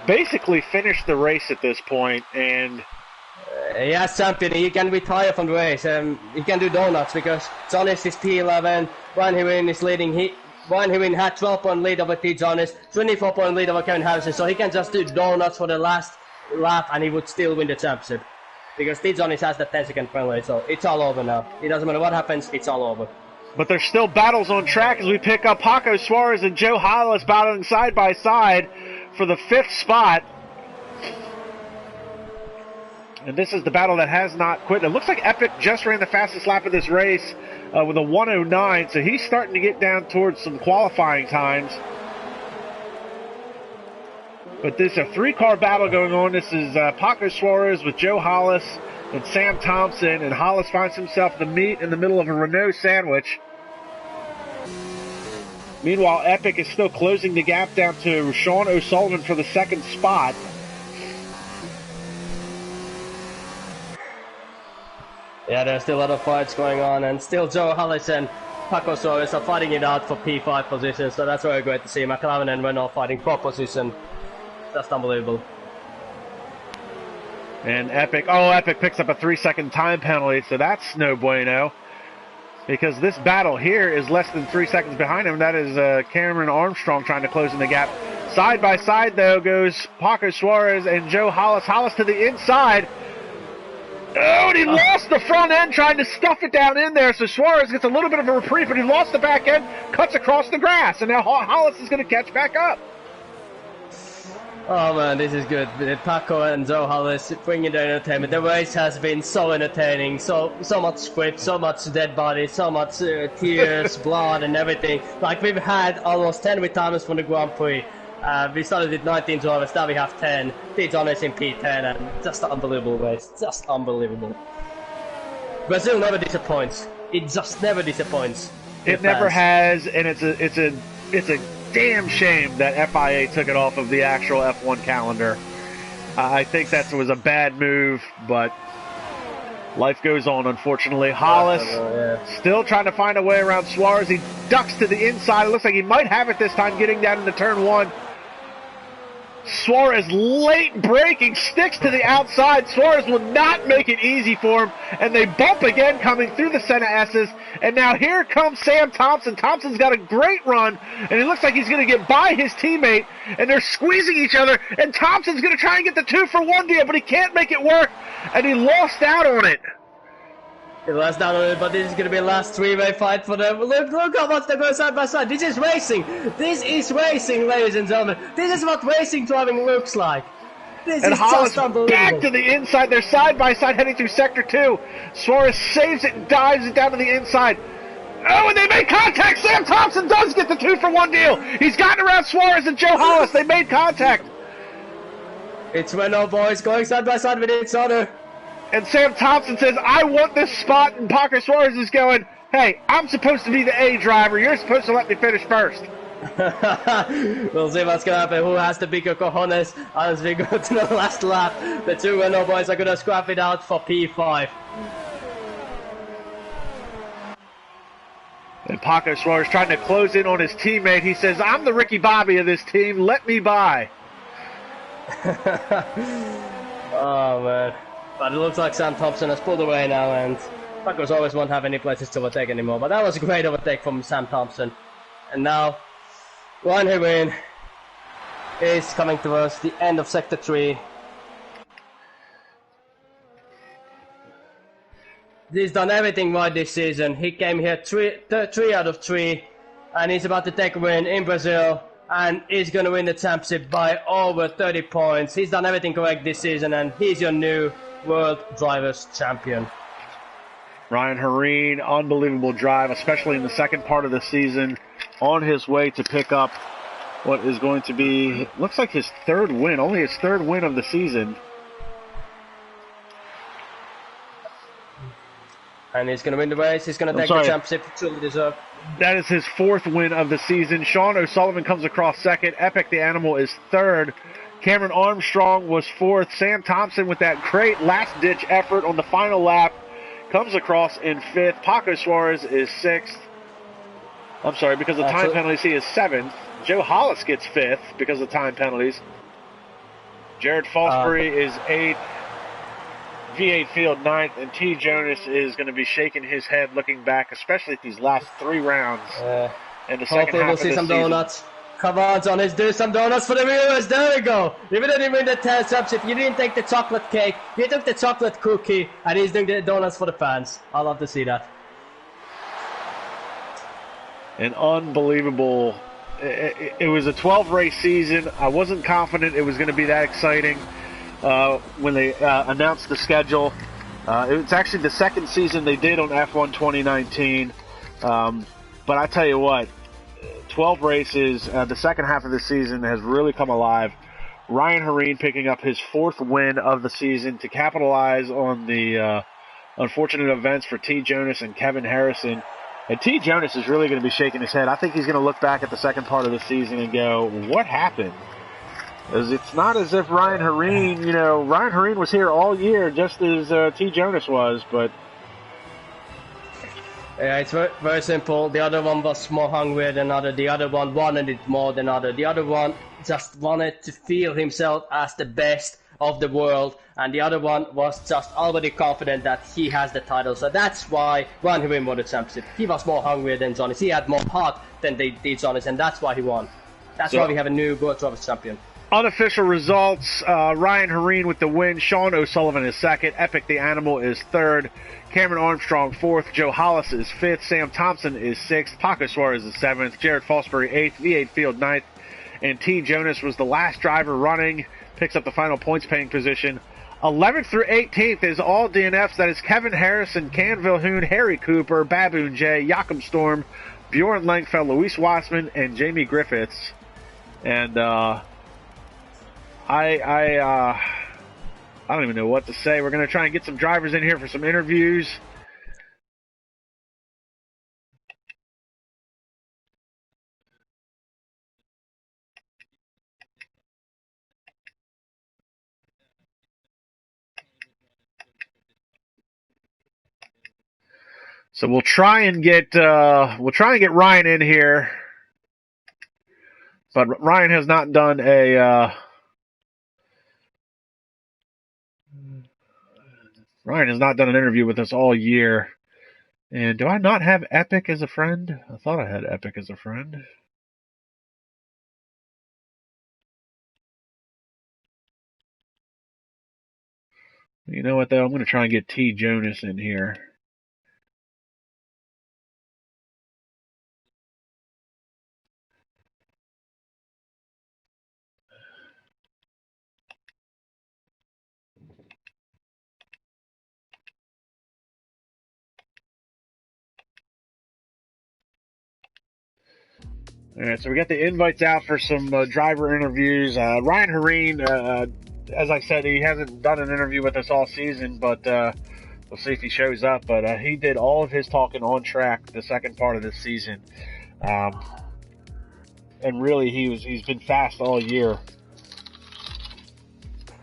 basically finish the race at this point, and yes, champion, he can retire from the race. He can do donuts because Jonas is P11, Ryan Hareen is leading. Ryan Hareen had 12-point lead over T. Jonas, 24-point lead over Kevin Harrison, so he can just do donuts for the last lap and he would still win the championship. Because T. Jonas has the 10-second penalty, so it's all over now. It doesn't matter what happens, it's all over. But there's still battles on track as we pick up Paco Suarez and Joe Hollis battling side by side for the 5th spot. And this is the battle that has not quit. It looks like Epic just ran the fastest lap of this race with a 1:09, so he's starting to get down towards some qualifying times. But there's a 3-car battle going on. This is Paco Suarez with Joe Hollis and Sam Thompson, and Hollis finds himself the meat in the middle of a Renault sandwich. Meanwhile, Epic is still closing the gap down to Sean O'Sullivan for the 2nd spot. Yeah, there's still a lot of fights going on, and still Joe Hollis and Paco Suarez are fighting it out for P5 position, so that's very great to see. McLaren and Renault fighting for position. That's unbelievable. And Epic picks up a 3-second time penalty, so that's no bueno. Because this battle here is less than 3 seconds behind him. That is Cameron Armstrong trying to close in the gap. Side by side, though, goes Paco Suarez and Joe Hollis. Hollis to the inside. Oh, and he lost the front end trying to stuff it down in there. So Suarez gets a little bit of a reprieve, but he lost the back end, cuts across the grass. And now Hollis is going to catch back up. Oh man, this is good. Paco and Joe Hollis bringing the entertainment. The race has been so entertaining. So much script, so much dead bodies, so much tears, blood and everything. Like we've had almost 10 retirements from the Grand Prix. We started with 19 drivers, now we have 10. T. Jonas in P10, and just unbelievable race. Just unbelievable. Brazil never disappoints. It just never disappoints. It never has, and it's a damn shame that FIA took it off of the actual F1 calendar. I think that was a bad move, but life goes on, unfortunately. Hollis still trying to find a way around Suarez. He ducks to the inside. It looks like he might have it this time, getting down into turn 1. Suarez late braking, sticks to the outside. Suarez will not make it easy for him, and they bump again coming through the Senna S's. And now here comes Sam Thompson. Thompson's got a great run, and it looks like he's going to get by his teammate, and they're squeezing each other, and Thompson's going to try and get the 2-for-1 deal, but he can't make it work, and he lost out on it. He lost out on it, but this is going to be a last three-way fight for them. Look how much they go side by side. This is racing. This is racing, ladies and gentlemen. This is what racing driving looks like. This is Hollis just unbelievable. Back to the inside. They're side by side heading through Sector 2. Suarez saves it and dives it down to the inside. Oh, and they made contact. Sam Thompson does get the 2-for-1 deal. He's gotten around Suarez and Joe Hollis. They made contact. It's Renault boys going side by side with each other. And Sam Thompson says, I want this spot, and Parker Suarez is going, hey, I'm supposed to be the A driver. You're supposed to let me finish first. We'll see what's going to happen. Who has the bigger cojones as we go to the last lap? The two Renault boys are going to scrap it out for P5. And Paco Suarez trying to close in on his teammate. He says, I'm the Ricky Bobby of this team. Let me by. Oh, man. But it looks like Sam Thompson has pulled away now, and Paco Suarez won't have any places to overtake anymore. But that was a great overtake from Sam Thompson. And now, Ryan Hirin is coming towards the end of Sector 3. He's done everything right this season. He came here 3 out of 3, and he's about to take a win in Brazil, and he's going to win the championship by over 30 points. He's done everything correct this season, and he's your new World Drivers' Champion. Ryan Hirin, unbelievable drive, especially in the second part of the season, on his way to pick up what is going to be, looks like his third win, only his third win of the season. And he's going to win the race. He's going to take the championship. Truly deserved. That is his fourth win of the season. Sean O'Sullivan comes across second. Epic the Animal is third. Cameron Armstrong was fourth. Sam Thompson, with that great last-ditch effort on the final lap, comes across in fifth. Paco Suarez is sixth. I'm sorry, because of time penalties, he is seventh. Joe Hollis gets fifth because of time penalties. Jared Fosbury is eighth. V8 Field ninth, and T. Jonas is going to be shaking his head looking back, especially at these last 3 rounds in the second half we'll of see the some season. Donuts. Come on, John, let's do some donuts for the viewers. There we go. You didn't win the championship. You didn't take the chocolate cake. You took the chocolate cookie, and he's doing the donuts for the fans. I love to see that. An unbelievable. It was a 12-race season. I wasn't confident it was going to be that exciting when they announced the schedule. It's actually the second season they did on F1 2019. But I tell you what, 12 races, the second half of the season has really come alive. Ryan Hirin picking up his 4th win of the season to capitalize on the unfortunate events for T. Jonas and Kevin Harrison. And T. Jonas is really going to be shaking his head. I think he's going to look back at the second part of the season and go, what happened? Because it's not as if Ryan Hirin, Ryan Hirin was here all year just as T. Jonas was, but... Yeah, it's very, very simple. The other one was more hungry than the other. The other one wanted it more than the other. The other one just wanted to feel himself as the best of the world, and the other one was just already confident that he has the title. So that's why Ryan Hirin won the championship. He was more hungry than Jonas. He had more heart than they did Jonas, and that's why he won. That's why we have a new World Drivers' Champion. Unofficial results, Ryan Hirin with the win. Sean O'Sullivan is second. Epic the Animal is third. Cameron Armstrong fourth. Joe Hollis is fifth. Sam Thompson is sixth. Paco Suarez is seventh. Jared Fosbury eighth. V8 Field ninth. And T. Jonas was the last driver running. Picks up the final points-paying position. 11th through 18th is all DNFs. That is Kevin Harrison, Can Vilhoon, Harry Cooper, Baboon J, Joachim Storm, Bjorn Langfeld, Luis Wassman, and Jamie Griffiths. And I don't even know what to say. We're going to try and get some drivers in here for some interviews. So we'll try and get Ryan in here, but Ryan has not done a Ryan has not done an interview with us all year. And do I not have Epic as a friend? I thought I had Epic as a friend. You know what, though? I'm going to try and get T. Jonas in here. All right, so we got the invites out for some driver interviews. Ryan Hareen, as I said, he hasn't done an interview with us all season, but we'll see if he shows up. But he did all of his talking on track the second part of this season, and really he's been fast all year.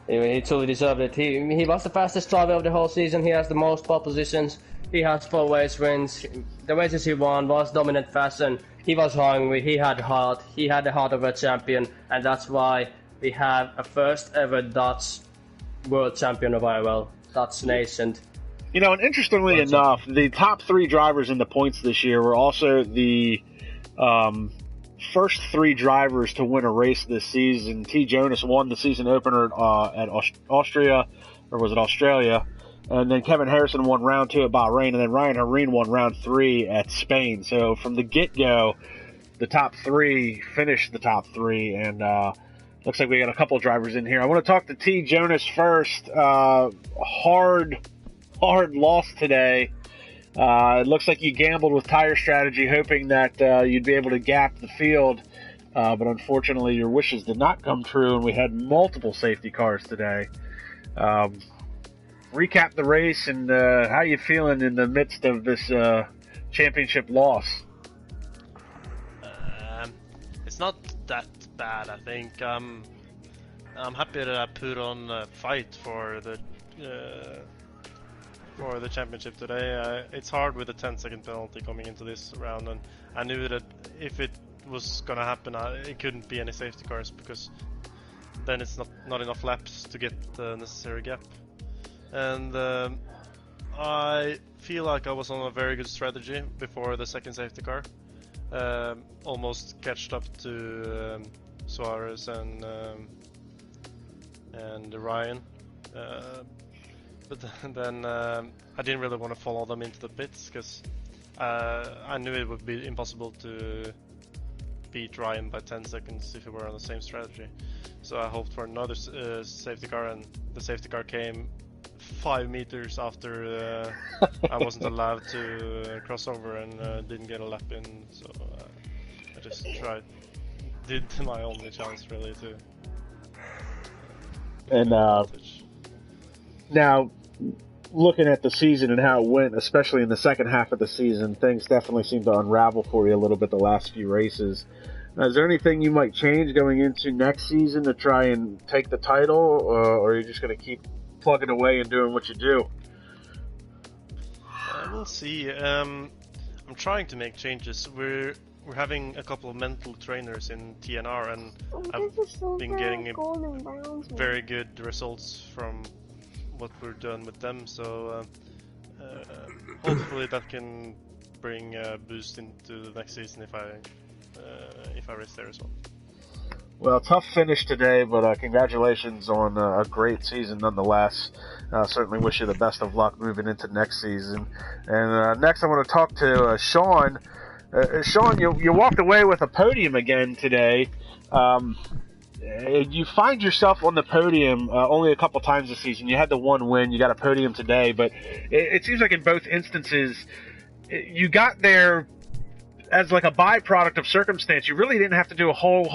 He totally deserved it. He was the fastest driver of the whole season. He has the most pole positions. He has 4 race wins. The races he won was dominant fashion. He was hungry. He had heart. He had the heart of a champion, and that's why we have a first ever Dutch world champion of IRL, Dutch nation. You know, and interestingly enough, the top 3 drivers in the points this year were also the first 3 drivers to win a race this season. T. Jonas won the season opener at Austria, or was it Australia? And then Kevin Harrison won round 2 at Bahrain, and then Ryan Hareen won round 3 at Spain. So from the get-go, the top 3 finished the top 3, and looks like we got a couple drivers in here. I want to talk to T. Jonas first. Hard loss today. It looks like you gambled with tire strategy, hoping that you'd be able to gap the field, but unfortunately your wishes did not come true, and we had multiple safety cars today. Recap the race, and how you feeling in the midst of this championship loss? It's not that bad, I think. I'm happy that I put on a fight for the championship today. It's hard with a 10-second penalty coming into this round, and I knew that if it was gonna happen, it couldn't be any safety cars, because then it's not enough laps to get the necessary gap. And I feel like I was on a very good strategy before the second safety car. Almost catched up to Suarez and Ryan. But then I didn't really want to follow them into the pits, because I knew it would be impossible to beat Ryan by 10 seconds if we were on the same strategy. So I hoped for another safety car, and the safety car came 5 meters after I wasn't allowed to cross over, and didn't get a lap in. So I just did my only chance really to. And now, looking at the season and how it went, especially in the second half of the season, things definitely seem to unravel for you a little bit the last few races. Is there anything you might change going into next season to try and take the title, or are you just going to keep plugging away and doing what you do? We'll see. I'm trying to make changes. We're having a couple of mental trainers in TNR, and I've been getting very good results from what we're doing with them. So hopefully that can bring a boost into the next season if I race there as well. Well, tough finish today, but congratulations on a great season nonetheless. Certainly wish you the best of luck moving into next season. And next I want to talk to Sean. Sean, you walked away with a podium again today. You find yourself on the podium only a couple times this season. You had the one win, you got a podium today, but it seems like in both instances you got there as like a byproduct of circumstance, you really didn't have to do a whole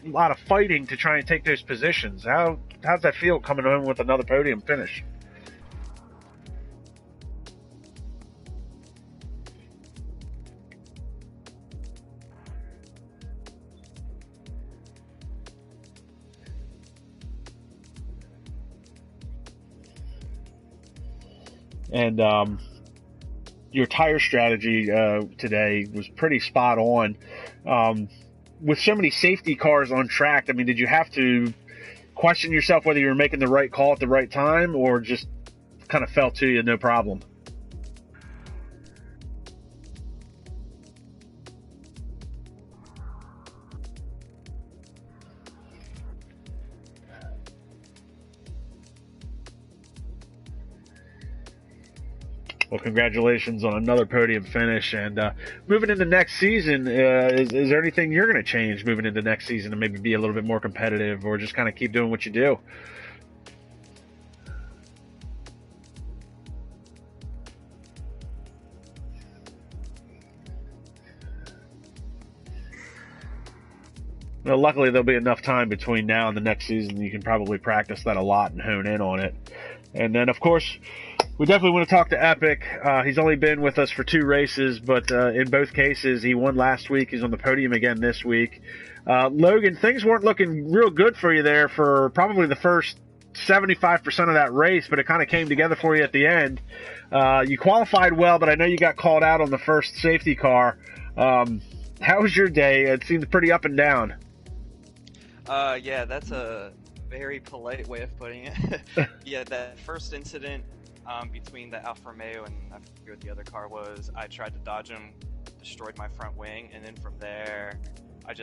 lot of fighting to try and take those positions. How's that feel coming home with another podium finish? And your tire strategy today was pretty spot on. With so many safety cars on track, I mean, did you have to question yourself whether you were making the right call at the right time, or just kind of fell to you, no problem? Well, congratulations on another podium finish. And moving into next season, is there anything you're going to change moving into next season to maybe be a little bit more competitive, or just kind of keep doing what you do? Well, luckily, there'll be enough time between now and the next season. You can probably practice that a lot and hone in on it. And then, of course, we definitely want to talk to Epic. He's only been with us for 2 races, but in both cases, he won last week. He's on the podium again this week. Logan, things weren't looking real good for you there for probably the first 75% of that race, but it kind of came together for you at the end. You qualified well, but I know you got called out on the first safety car. How was your day? It seemed pretty up and down. Yeah, that's a very polite way of putting it. Yeah, that first incident between the Alfa Romeo and I forget what the other car was, I tried to dodge him, destroyed my front wing, and then from there, I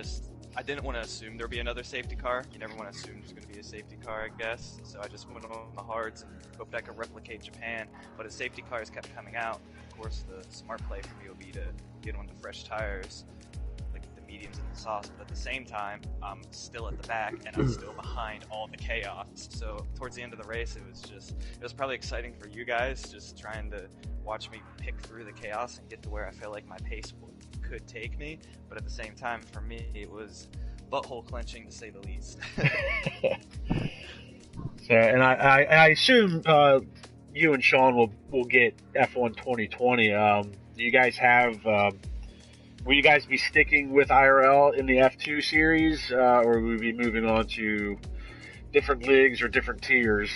didn't want to assume there'd be another safety car. You never want to assume there's going to be a safety car, I guess. So I just went on the hards and hoped I could replicate Japan. But as safety cars kept coming out, of course, the smart play for me would be to get onto fresh tires, like the mediums and the softs. But at the same time, I'm still at the back and I'm still behind all the chaos. So towards the end of the race, it was probably exciting for you guys, just trying to watch me pick through the chaos and get to where I feel like my pace could take me. But at the same time, for me, it was butthole clenching to say the least. So, and I assume you and Sean will get F1 2020. Do you guys have? Will you guys be sticking with IRL in the F2 series, or will we be moving on to different leagues or different tiers?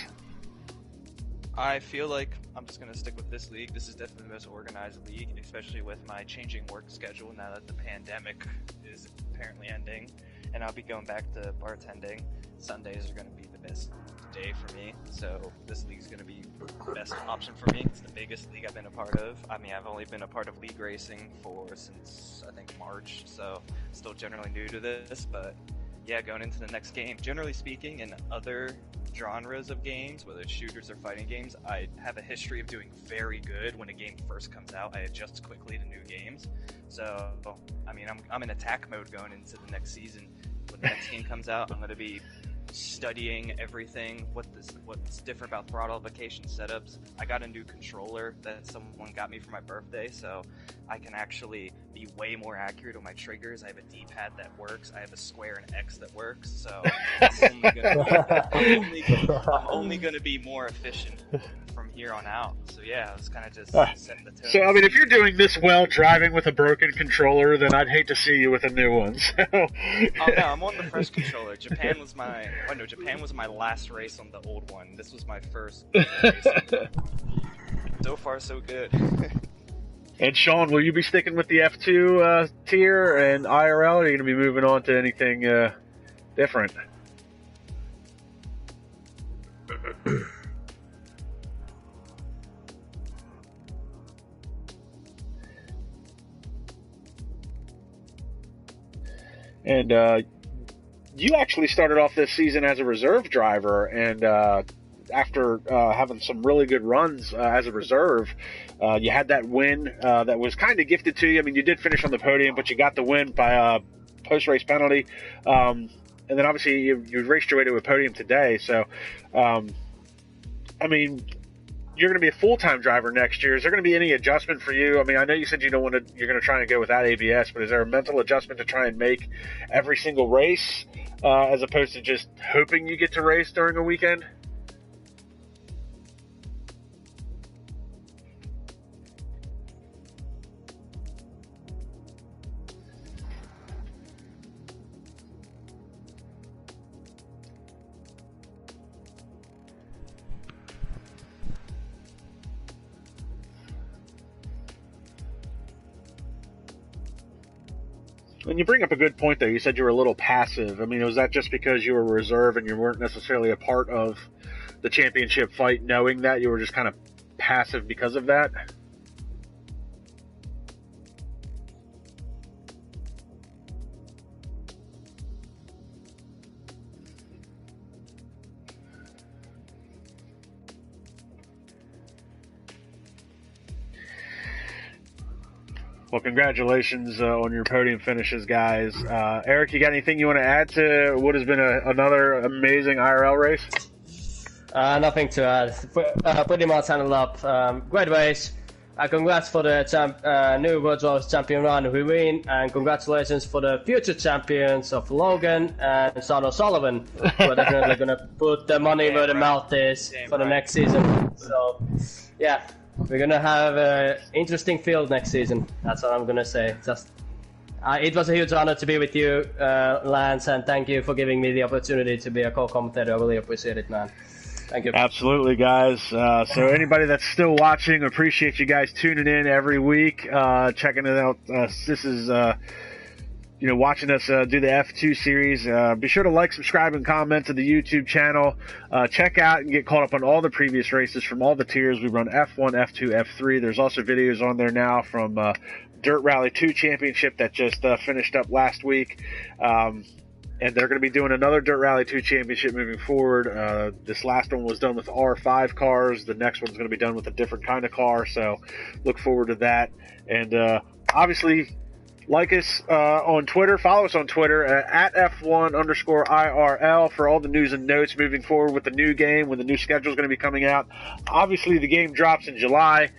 I feel like I'm just going to stick with this league. This is definitely the most organized league, especially with my changing work schedule now that the pandemic is apparently ending, and I'll be going back to bartending. Sundays are going to be the best day for me, so this league's going to be the best option for me. It's the biggest league I've been a part of. I mean, I've only been a part of league racing since I think March, so still generally new to this, but yeah, going into the next game, generally speaking, in other genres of games, whether it's shooters or fighting games, I have a history of doing very good when a game first comes out. I adjust quickly to new games. So, I mean, I'm in attack mode going into the next season. When the next game comes out, I'm going to be studying everything, what's different about throttle vacation setups. I got a new controller that someone got me for my birthday, so I can actually be way more accurate on my triggers. I have a D-pad that works. I have a square and X that works, so I'm only gonna be more efficient from here on out. So yeah, I was kind of just setting the tone. So I mean, if you're doing this well driving with a broken controller, then I'd hate to see you with a new one. So. Oh no, I'm on the fresh controller. Japan was my last race on the old one. This was my first race. So far, so good. And Sean, will you be sticking with the F2 tier and IRL, or are you going to be moving on to anything different? And you actually started off this season as a reserve driver, and after having some really good runs as a reserve, you had that win that was kind of gifted to you. I mean, you did finish on the podium, but you got the win by a post-race penalty. And then obviously you raced your way to a podium today. So, I mean, you're going to be a full-time driver next year. Is there going to be any adjustment for you? I mean, I know you said you don't want to. You're going to try and go without ABS, but is there a mental adjustment to try and make every single race, as opposed to just hoping you get to race during a weekend? And you bring up a good point there. You said you were a little passive. I mean, was that just because you were a reserve and you weren't necessarily a part of the championship fight, knowing that you were just kind of passive because of that? Well, congratulations on your podium finishes, guys. Eric, you got anything you want to add to what has been another amazing IRL race? Nothing to add. Pretty much handled up. Great race. Congrats for the new World Race Champion run who win, and congratulations for the future champions of Logan and Sean O'Sullivan, who are definitely going to put the money where the mouth is for the next season. So, yeah. We're gonna have an interesting field next season. That's what I'm gonna say. Just, it was a huge honor to be with you, Lance, and thank you for giving me the opportunity to be a co-commentator. I really appreciate it, man. Thank you. Absolutely, guys. So anybody that's still watching, appreciate you guys tuning in every week, checking it out. This is, watching us do the F2 series. Be sure to like, subscribe, and comment to the YouTube channel. Check out and get caught up on all the previous races from all the tiers. We run F1, F2, F3. There's also videos on there now from Dirt Rally 2 Championship that just finished up last week. And they're going to be doing another Dirt Rally 2 Championship moving forward. This last one was done with R5 cars. The next one's going to be done with a different kind of car. So look forward to that. And obviously, like us on Twitter. Follow us on Twitter at F1_IRL for all the news and notes moving forward with the new game, when the new schedule is going to be coming out. Obviously, the game drops in July.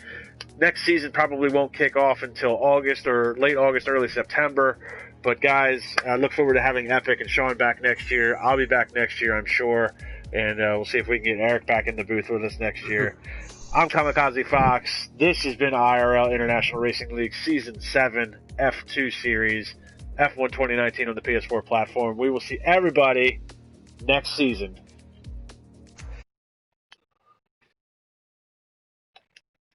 Next season probably won't kick off until August or late August, early September. But, guys, I look forward to having Epic and Sean back next year. I'll be back next year, I'm sure. And we'll see if we can get Eric back in the booth with us next year. I'm KAMIKAZE-FOX. This has been IRL International Racing League Season 7 F2 Series, F1 2019 on the PS4 platform. We will see everybody next season.